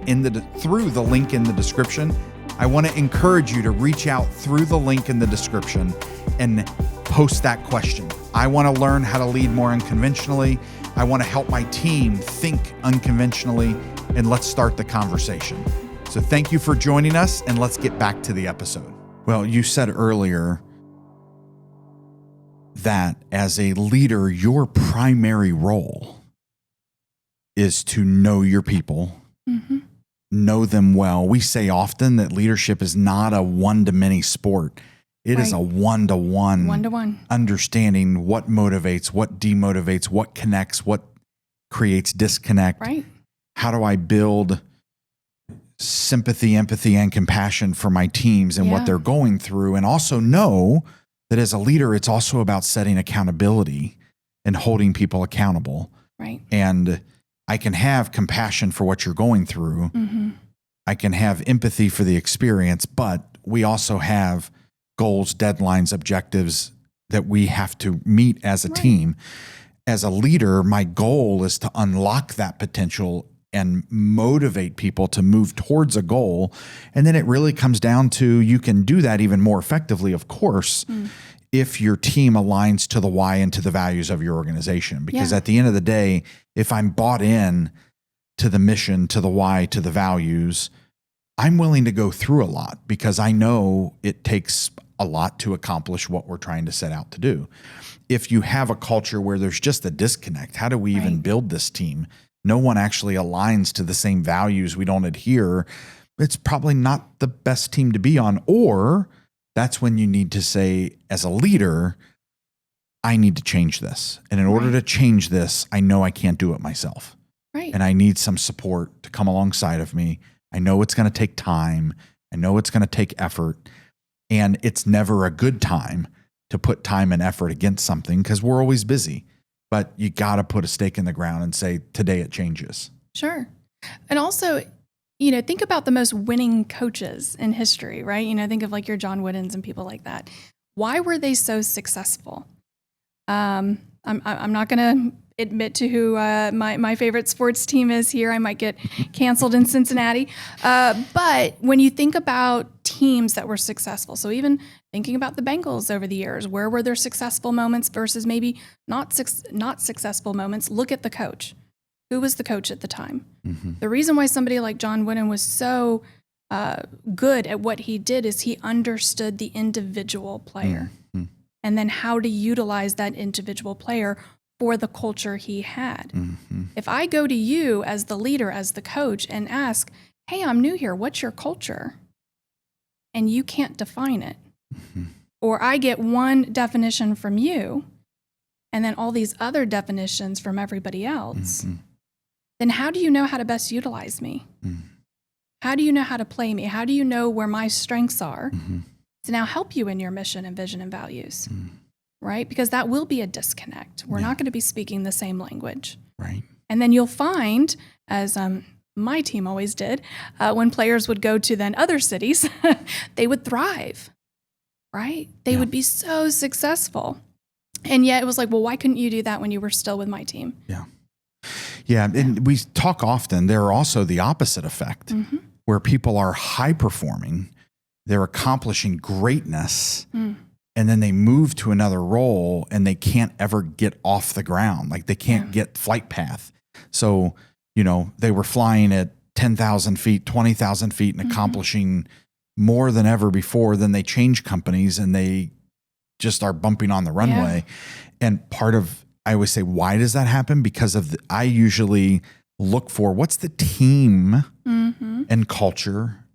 through the link in the description. I want to encourage you to reach out through the link in the description and post that question. I want to learn how to lead more unconventionally. I want to help my team think unconventionally, and let's start the conversation. So thank you for joining us, and let's get back to the episode. Well, you said earlier that as a leader, your primary role is to know your people, know them well. We say often that leadership is not a one-to-many sport. It is a one-to-one understanding what motivates, what demotivates, what connects, what creates disconnect. Right. How do I build sympathy, empathy, and compassion for my teams and what they're going through? And also know that as a leader, it's also about setting accountability and holding people accountable. Right. And I can have compassion for what you're going through. I can have empathy for the experience, but we also have goals, deadlines, objectives that we have to meet as a team. As a leader, my goal is to unlock that potential and motivate people to move towards a goal. And then it really comes down to, you can do that even more effectively, of course, if your team aligns to the why and to the values of your organization. Because at the end of the day, if I'm bought in to the mission, to the why, to the values, I'm willing to go through a lot, because I know it takes a lot to accomplish what we're trying to set out to do. If you have a culture where there's just a disconnect, how do we even build this team? No one actually aligns to the same values. We don't adhere. It's probably not the best team to be on. Or that's when you need to say, as a leader, I need to change this. And in order to change this, I know I can't do it myself. And I need some support to come alongside of me. I know it's going to take time. I know it's going to take effort. And it's never a good time to put time and effort against something, because we're always busy. But you got to put a stake in the ground and say, today it changes. Sure. And also, think about the most winning coaches in history, right? Think of like your John Woodens and people like that. Why were they so successful? I'm not going to admit to who my favorite sports team is here. I might get canceled in Cincinnati. But when you think about teams that were successful, so even thinking about the Bengals over the years, where were their successful moments versus maybe not successful moments? Look at the coach. Who was the coach at the time? Mm-hmm. The reason why somebody like John Wooden was so good at what he did is he understood the individual player and then how to utilize that individual player for the culture he had. Mm-hmm. If I go to you as the leader, as the coach, and ask, hey, I'm new here, what's your culture? And you can't define it. Mm-hmm. Or I get one definition from you and then all these other definitions from everybody else. Mm-hmm. Then how do you know how to best utilize me? Mm-hmm. How do you know how to play me? How do you know where my strengths are to now help you in your mission and vision and values? Right? Because that will be a disconnect. We're not going to be speaking the same language. Right. And then you'll find, as my team always did, when players would go to then other cities, they would thrive, right? They would be so successful. And yet it was like, well, why couldn't you do that when you were still with my team? Yeah. Yeah. And we talk often, there are also the opposite effect where people are high performing, they're accomplishing greatness, and then they move to another role and they can't ever get off the ground. Like they can't get flight path. So, they were flying at 10,000 feet, 20,000 feet and accomplishing more than ever before. Then they change companies and they just are bumping on the runway. And I always say, why does that happen? Because I usually look for what's the team and culture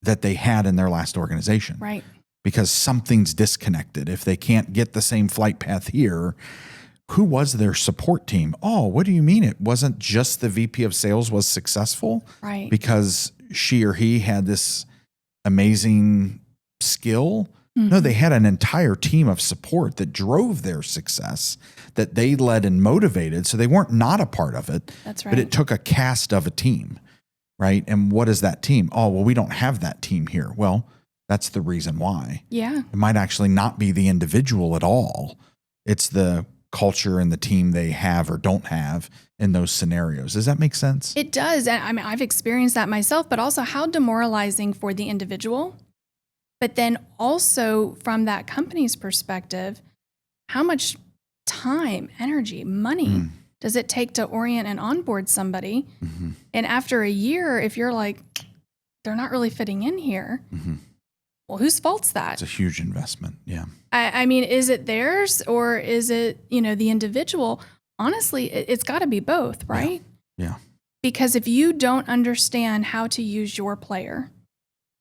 that they had in their last organization. Right. Because something's disconnected. If they can't get the same flight path here, who was their support team? Oh, what do you mean? It wasn't just the VP of sales was successful? Right. Because she or he had this amazing skill? No, they had an entire team of support that drove their success, that they led and motivated. So they weren't not a part of it. That's right. But it took a cast of a team, right? And what is that team? Oh, well, we don't have that team here. Well, that's the reason why. Yeah. It might actually not be the individual at all. It's the culture and the team they have or don't have in those scenarios. Does that make sense? It does. And I mean, I've experienced that myself, but also how demoralizing for the individual. But then also from that company's perspective, how much time, energy, money does it take to orient and onboard somebody? And after a year, if you're like, they're not really fitting in here, well, whose fault's that? It's a huge investment. Yeah. I mean, is it theirs or is it, the individual? Honestly, it's got to be both, right? Yeah. Because if you don't understand how to use your player,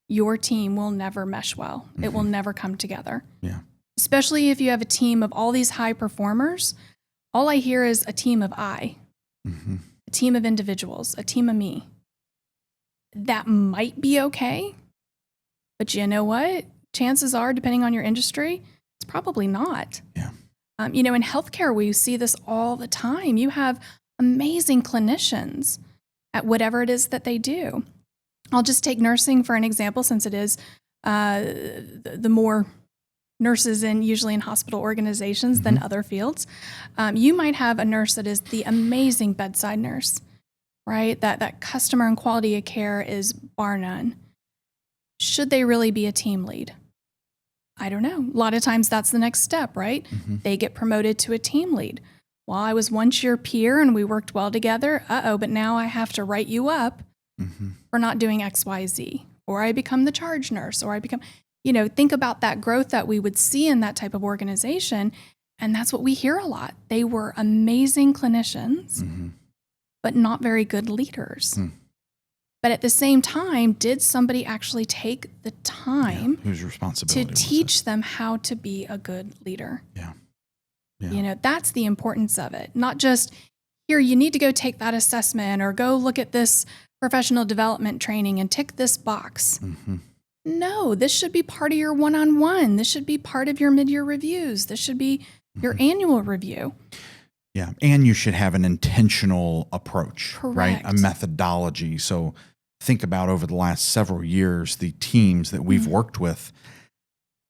your team will never mesh well. It will never come together. Yeah. Especially if you have a team of all these high performers. All I hear is a team of I, a team of individuals, a team of me. That might be okay. But you know what? Chances are, depending on your industry, it's probably not. Yeah. In healthcare, we see this all the time. You have amazing clinicians at whatever it is that they do. I'll just take nursing for an example, since it is the more nurses usually in hospital organizations than other fields. You might have a nurse that is the amazing bedside nurse, right? That customer and quality of care is bar none. Should they really be a team lead? I don't know. A lot of times that's the next step, right? They get promoted to a team lead. Well, I was once your peer and we worked well together. But now I have to write you up for not doing X, Y, Z. Or I become the charge nurse, or I become, think about that growth that we would see in that type of organization. And that's what we hear a lot. They were amazing clinicians, but not very good leaders. But at the same time, did somebody actually take the time whose responsibility to teach them how to be a good leader? Yeah. That's the importance of it. Not just, here, you need to go take that assessment or go look at this professional development training and tick this box. No, this should be part of your one-on-one. This should be part of your mid-year reviews. This should be your annual review. Yeah. And you should have an intentional approach, right? A Correct. methodology. So think about over the last several years, the teams that we've worked with,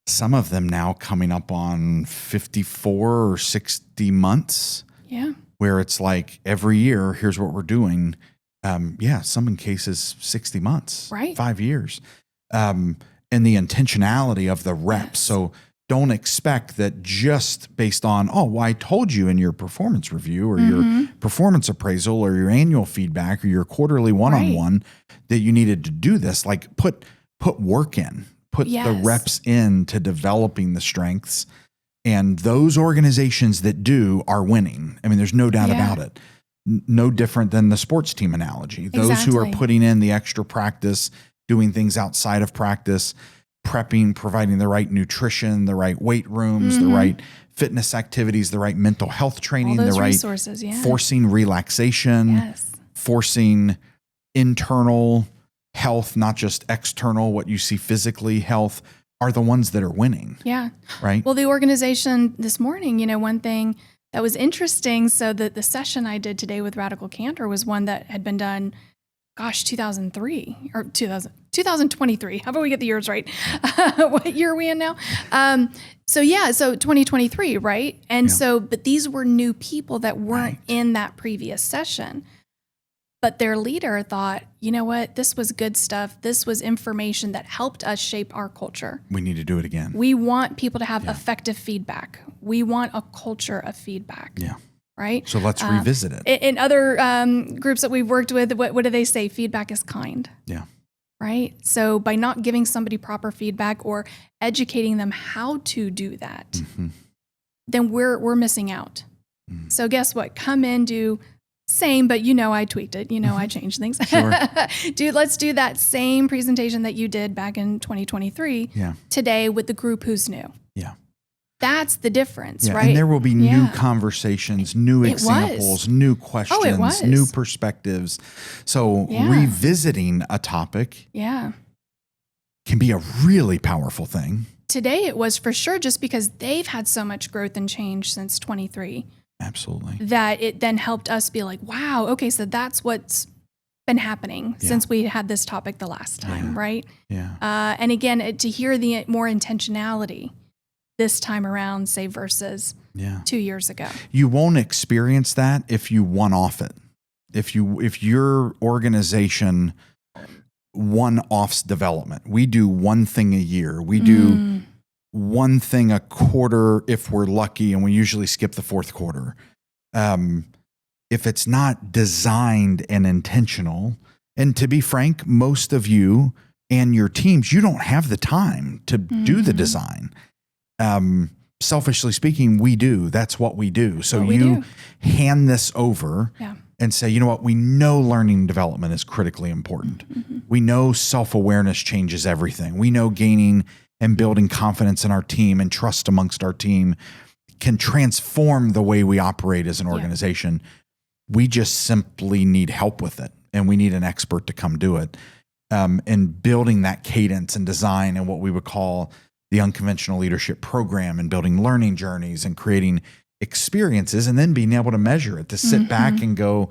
some of them now coming up on 54 or 60 months. Yeah. Where it's like every year, here's what we're doing. Some in cases 60 months, Right. 5 years. And the intentionality of the reps. Yes. So don't expect that just based on, I told you in your performance review or your performance appraisal or your annual feedback or your quarterly one-on-one that you needed to do this. Like put work in, put the reps into developing the strengths. And those organizations that do are winning. I mean, there's no doubt about it. No different than the sports team analogy. Those who are putting in the extra practice, doing things outside of practice, prepping, providing the right nutrition, the right weight rooms, the right fitness activities, the right mental health training, the right resources, forcing relaxation, forcing internal health, not just external, what you see physically health, are the ones that are winning. Yeah. Right. Well, the organization this morning, one thing that was interesting. So the session I did today with Radical Canter was one that had been done, 2003 or 2023. How about we get the years right? What year are we in now? So 2023, right? And but these were new people that weren't in that previous session. But their leader thought, you know what? This was good stuff. This was information that helped us shape our culture. We need to do it again. We want people to have effective feedback. We want a culture of feedback. Yeah. Right? So let's revisit it. In other groups that we've worked with, what do they say? Feedback is kind. Yeah. Right? So by not giving somebody proper feedback or educating them how to do that, then we're missing out. So guess what? Come in, do same, but I tweaked it. I changed things. Sure. Let's do that same presentation that you did back in 2023 today with the group who's new. Yeah. That's the difference, right? And there will be new conversations, new examples, new questions, new perspectives. So revisiting a topic can be a really powerful thing. Today it was for sure, just because they've had so much growth and change since 23. Absolutely. That it then helped us be like, wow, okay, so that's what's been happening since we had this topic the last time, right? Yeah. And again, to hear the more intentionality this time around, say, versus 2 years ago. You won't experience that if you one-off it. If your organization one-offs development, we do one thing a year. We do one thing a quarter if we're lucky, and we usually skip the fourth quarter. If it's not designed and intentional, and to be frank, most of you and your teams, you don't have the time to do the design. Selfishly speaking, we do. That's what we do. So you hand this over and say, you know what? We know learning and development is critically important. We know self-awareness changes everything. We know gaining and building confidence in our team and trust amongst our team can transform the way we operate as an organization. We just simply need help with it, and we need an expert to come do it. And building that cadence and design and what we would call the Unconventional Leadership Program, and building learning journeys and creating experiences, and then being able to measure it, to sit back and go,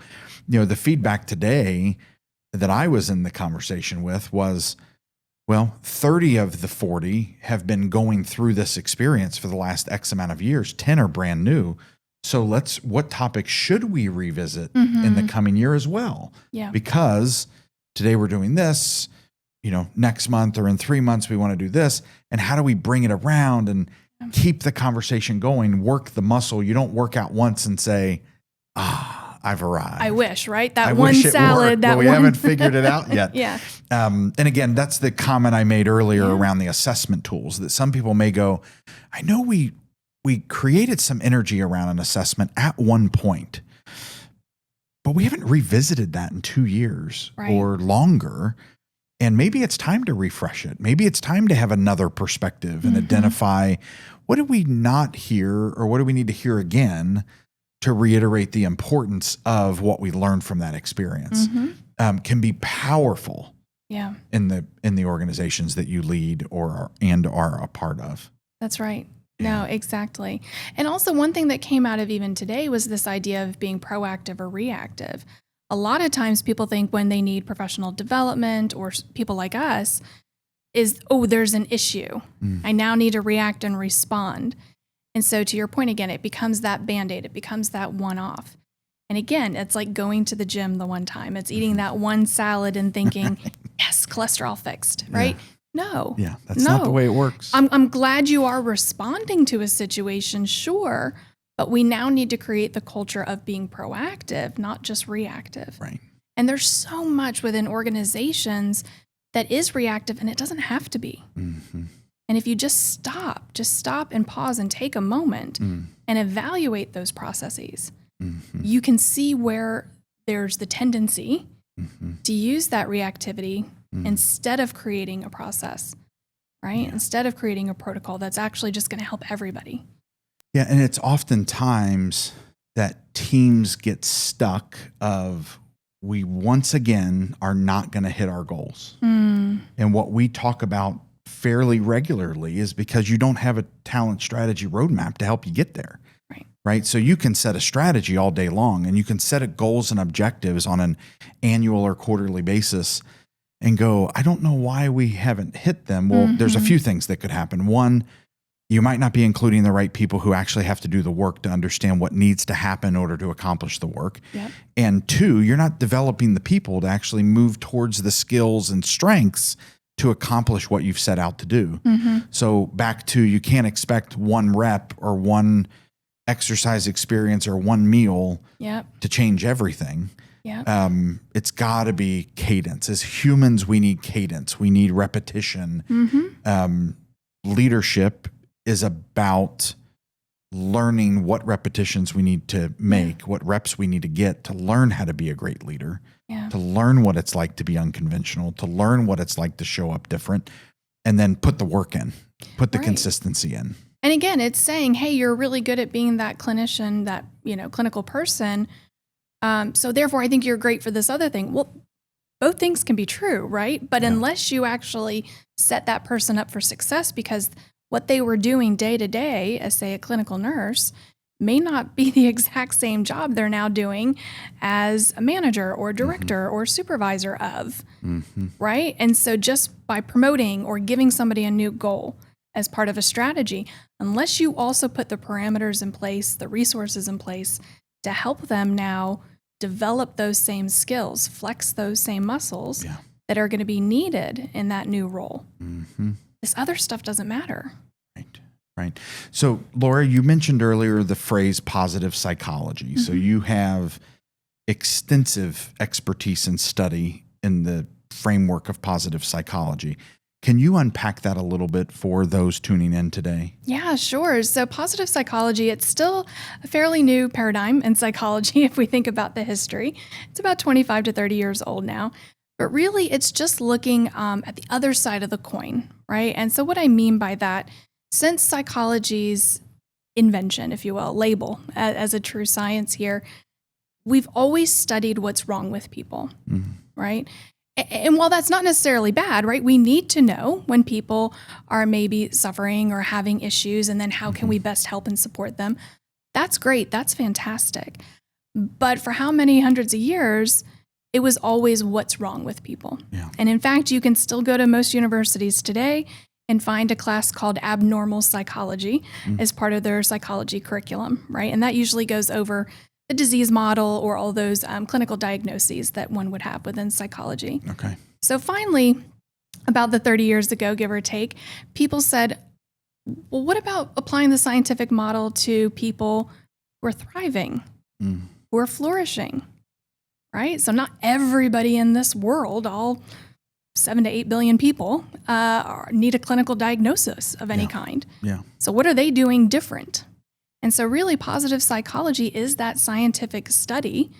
the feedback today that I was in the conversation with was, 30 of the 40 have been going through this experience for the last X amount of years. 10 are brand new. So what topics should we revisit in the coming year as well? Yeah. Because today we're doing this, next month or in 3 months, we want to do this. And how do we bring it around and keep the conversation going, work the muscle? You don't work out once and say, I've arrived. I wish, right? That one salad. We haven't figured it out yet. Yeah. And again, that's the comment I made earlier around the assessment tools, that some people may go, I know we created some energy around an assessment at one point, but we haven't revisited that in 2 years or longer. And maybe it's time to refresh it. Maybe it's time to have another perspective and identify, what did we not hear, or what do we need to hear again to reiterate the importance of what we learned from that experience. Can be powerful in the organizations that you lead or are a part of. That's right. No, exactly. And also one thing that came out of even today was this idea of being proactive or reactive. a lot of times people think when they need professional development or people like us is, oh, there's an issue. I now need to react and respond. And so to your point again, it becomes that Band-Aid. It becomes that one-off. And again, it's like going to the gym the one time. It's eating that one salad and thinking, yes, cholesterol fixed, right? No. Yeah, that's not the way it works. I'm glad you are responding to a situation, sure, but we now need to create the culture of being proactive, not just reactive. Right. And there's so much within organizations that is reactive, and it doesn't have to be. Mm-hmm. And if you just stop and pause and take a moment and evaluate those processes, you can see where there's the tendency to use that reactivity instead of creating a process, right? Yeah. Instead of creating a protocol that's actually just going to help everybody. Yeah, and it's oftentimes that teams get stuck of we once again are not going to hit our goals. And what we talk about fairly regularly is because you don't have a talent strategy roadmap to help you get there. Right. So you can set a strategy all day long and you can set goals and objectives on an annual or quarterly basis and go, I don't know why we haven't hit them. Well, there's a few things that could happen. One, you might not be including the right people who actually have to do the work to understand what needs to happen in order to accomplish the work. Yep. And two, you're not developing the people to actually move towards the skills and strengths to accomplish what you've set out to do. So back to, you can't expect one rep or one exercise experience or one meal to change everything. It's got to be cadence. As humans, we need cadence. We need repetition. Leadership is about learning what repetitions we need to make, what reps we need to get to learn how to be a great leader, to learn what it's like to be unconventional, to learn what it's like to show up different, and then put the work in, put the consistency in. And again, it's saying, hey, you're really good at being that clinician, that, clinical person. So therefore, I think you're great for this other thing. Well, both things can be true, right? But unless you actually set that person up for success, because what they were doing day to day as, say, a clinical nurse may not be the exact same job they're now doing as a manager or director or supervisor of, right? And so just by promoting or giving somebody a new goal as part of a strategy, unless you also put the parameters in place, the resources in place to help them now develop those same skills, flex those same muscles that are going to be needed in that new role. This other stuff doesn't matter. Right. So, Laura, you mentioned earlier the phrase positive psychology. So you have extensive expertise and study in the framework of positive psychology. Can you unpack that a little bit for those tuning in today? Yeah, sure. So positive psychology, it's still a fairly new paradigm in psychology if we think about the history. It's about 25 to 30 years old now. But really, it's just looking at the other side of the coin, right? And so what I mean by that, since psychology's invention, if you will, label as a true science here, we've always studied what's wrong with people, right? And while that's not necessarily bad, right, we need to know when people are maybe suffering or having issues, and then how can we best help and support them. That's great. That's fantastic. But for how many hundreds of years, it was always what's wrong with people. And in fact, you can still go to most universities today and find a class called abnormal psychology as part of their psychology curriculum, right? And that usually goes over the disease model or all those clinical diagnoses that one would have within psychology. Okay. So finally, about the 30 years ago, give or take, people said, well, what about applying the scientific model to people who are thriving, who are flourishing, right? So not everybody in this world, all 7 to 8 billion people, need a clinical diagnosis of any kind. So what are they doing different? And so really positive psychology is that scientific study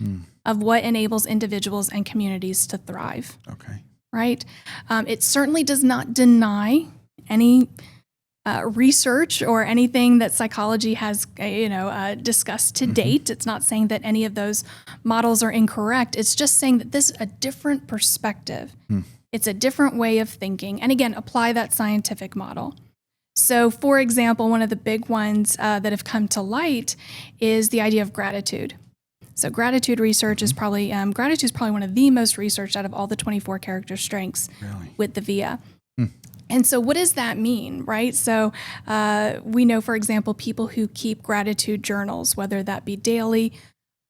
of what enables individuals and communities to thrive. Okay. Right? It certainly does not deny any research or anything that psychology has, discussed to date. It's not saying that any of those models are incorrect. It's just saying that this is a different perspective. It's a different way of thinking. And again, apply that scientific model. So, for example, one of the big ones that have come to light is the idea of gratitude. So gratitude research is probably, gratitude is probably one of the most researched out of all the 24 character strengths with the VIA. And so what does that mean, right? So we know, for example, people who keep gratitude journals, whether that be daily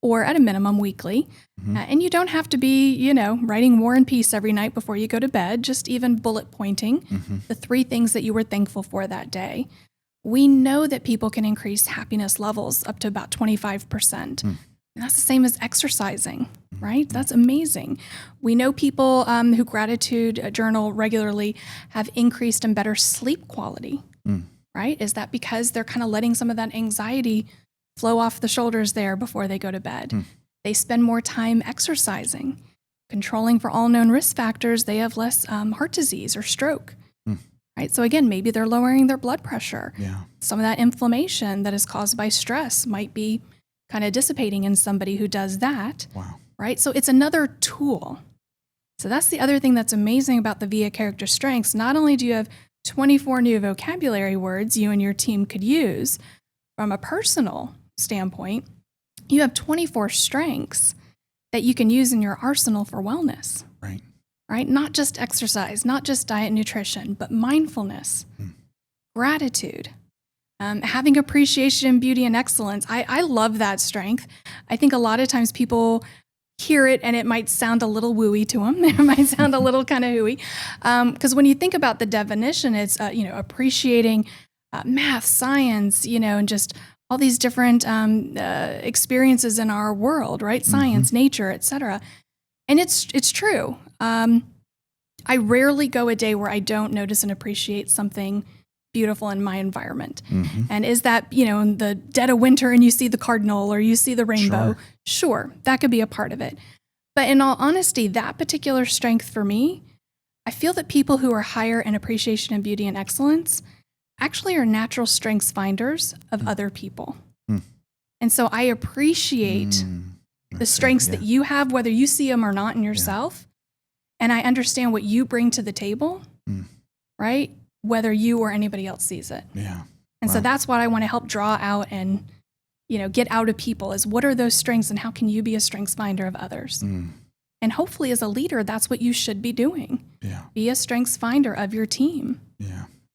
or at a minimum weekly. And you don't have to be, writing War and Peace every night before you go to bed, just even bullet pointing the 3 things that you were thankful for that day. We know that people can increase happiness levels up to about 25%. And that's the same as exercising, right? That's amazing. We know people who gratitude journal regularly have increased and better sleep quality, right? Is that because they're kind of letting some of that anxiety flow off the shoulders there before they go to bed? They spend more time exercising, controlling for all known risk factors. They have less heart disease or stroke, right? So again, maybe they're lowering their blood pressure. Some of that inflammation that is caused by stress might be kind of dissipating in somebody who does that, right? So it's another tool. So that's the other thing that's amazing about the VIA character strengths. Not only do you have 24 new vocabulary words you and your team could use from a personal standpoint, you have 24 strengths that you can use in your arsenal for wellness, right? Not just exercise, not just diet and nutrition, but mindfulness, gratitude, having appreciation, beauty, and excellence. I love that strength. I think a lot of times people hear it and it might sound a little wooey to them. It might sound a little kind of hooey. Because when you think about the definition, it's, appreciating math, science, and just all these different experiences in our world, right? Science, nature, etc. And it's true. I rarely go a day where I don't notice and appreciate something beautiful in my environment. And is that, in the dead of winter and you see the cardinal or you see the rainbow? Sure, that could be a part of it. But in all honesty, that particular strength for me, I feel that people who are higher in appreciation and beauty and excellence actually are natural strengths finders of other people. And so I appreciate the strengths that you have, whether you see them or not in yourself. And I understand what you bring to the table, right? Whether you or anybody else sees it. And so that's what I want to help draw out and, get out of people is what are those strengths and how can you be a strengths finder of others? And hopefully as a leader, that's what you should be doing. Be a strengths finder of your team.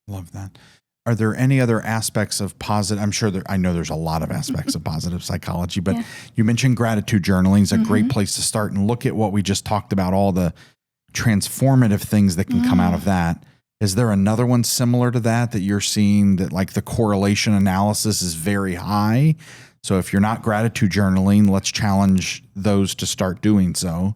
Love that. Are there any other aspects of positive? I'm sure I know there's a lot of aspects of positive psychology, but you mentioned gratitude journaling is a great place to start and look at what we just talked about, all the transformative things that can come out of that. Is there another one similar to that you're seeing that like the correlation analysis is very high? So if you're not gratitude journaling, let's challenge those to start doing so.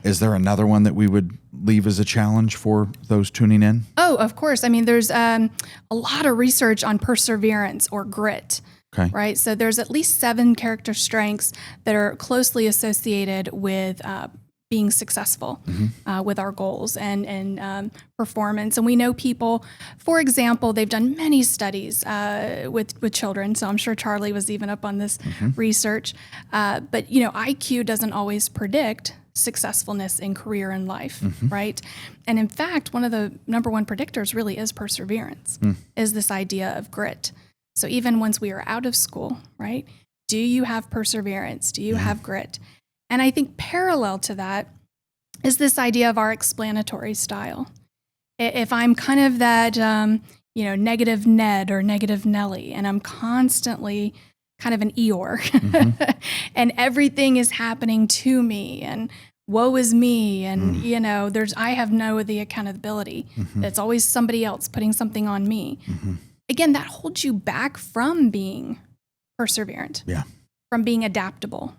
Is there another one that we would leave as a challenge for those tuning in? Oh, of course. I mean, there's a lot of research on perseverance or grit, right? So there's at least 7 character strengths that are closely associated with being successful with our goals and performance. And we know people, for example, they've done many studies with children. So I'm sure Charlie was even up on this research. But, IQ doesn't always predict successfulness in career and life, right? And in fact, one of the number one predictors really is perseverance, is this idea of grit. So even once we are out of school, right? Do you have perseverance? Do you have grit? And I think parallel to that is this idea of our explanatory style. If I'm kind of that, negative Ned or negative Nelly, and I'm constantly kind of an Eeyore, and everything is happening to me, and woe is me, and I have no the accountability. It's always somebody else putting something on me. Again, that holds you back from being perseverant, from being adaptable.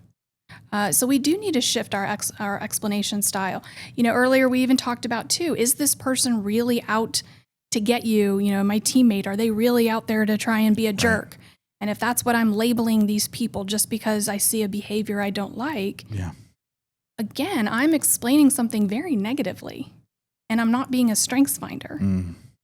So we do need to shift our explanation style. Earlier we even talked about too, is this person really out to get you? My teammate, are they really out there to try and be a jerk? And if that's what I'm labeling these people just because I see a behavior I don't like, again, I'm explaining something very negatively and I'm not being a strengths finder.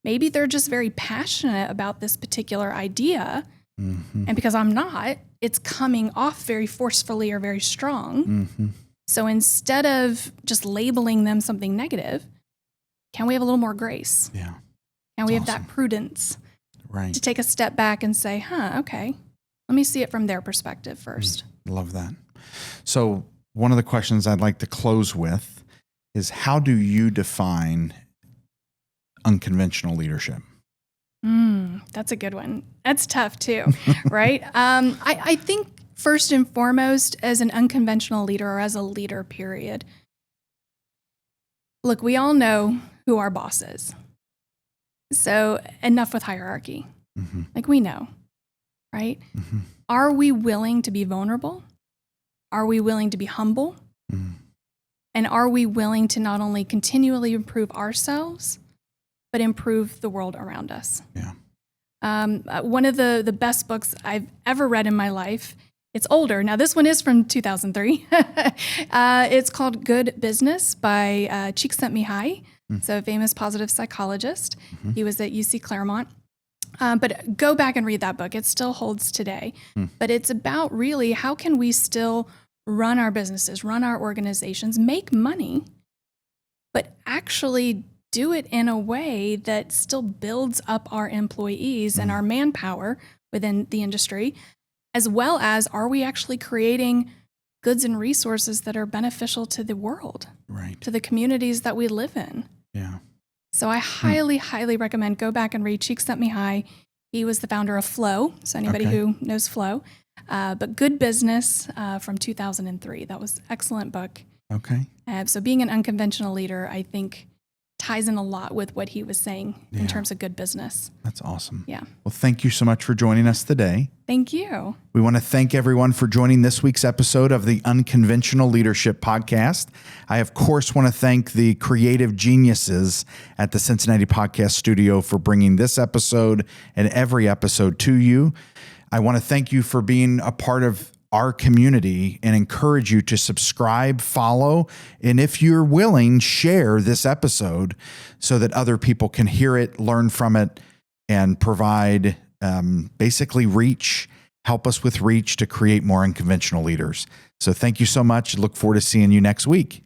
Maybe they're just very passionate about this particular idea. And because I'm not, it's coming off very forcefully or very strong. So instead of just labeling them something negative, can we have a little more grace? Can we have that prudence to take a step back and say, okay, let me see it from their perspective first. Love that. So one of the questions I'd like to close with is, how do you define unconventional leadership? That's a good one. That's tough too, right? I think first and foremost, as an unconventional leader or as a leader, period, look, we all know who our boss is. So enough with hierarchy. Like, we know, right? Are we willing to be vulnerable? Are we willing to be humble? And are we willing to not only continually improve ourselves, but improve the world around us? Yeah. One of the best books I've ever read in my life, it's older. Now, this one is from 2003. It's called Good Business by Csikszentmihalyi. It's a famous positive psychologist. He was at UC Claremont. But go back and read that book. It still holds today. But it's about really how can we still run our businesses, run our organizations, make money, but actually do it in a way that still builds up our employees and our manpower within the industry, as well as, are we actually creating goods and resources that are beneficial to the world, Right. to the communities that we live in? Yeah. So I highly, highly recommend go back and read Csikszentmihalyi. He was the founder of Flow, so anybody who knows Flow. But Good Business from 2003. That was an excellent book. Okay. So being an unconventional leader, I think, ties in a lot with what he was saying in terms of good business. That's awesome. Yeah. Well, thank you so much for joining us today. Thank you. We want to thank everyone for joining this week's episode of the Unconventional Leadership Podcast. I, of course, want to thank the creative geniuses at the Cincinnati Podcast Studio for bringing this episode and every episode to you. I want to thank you for being a part of our community and encourage you to subscribe, follow, and if you're willing, share this episode so that other people can hear it, learn from it, and provide basically reach, help us with reach to create more unconventional leaders. So thank you so much. Look forward to seeing you next week.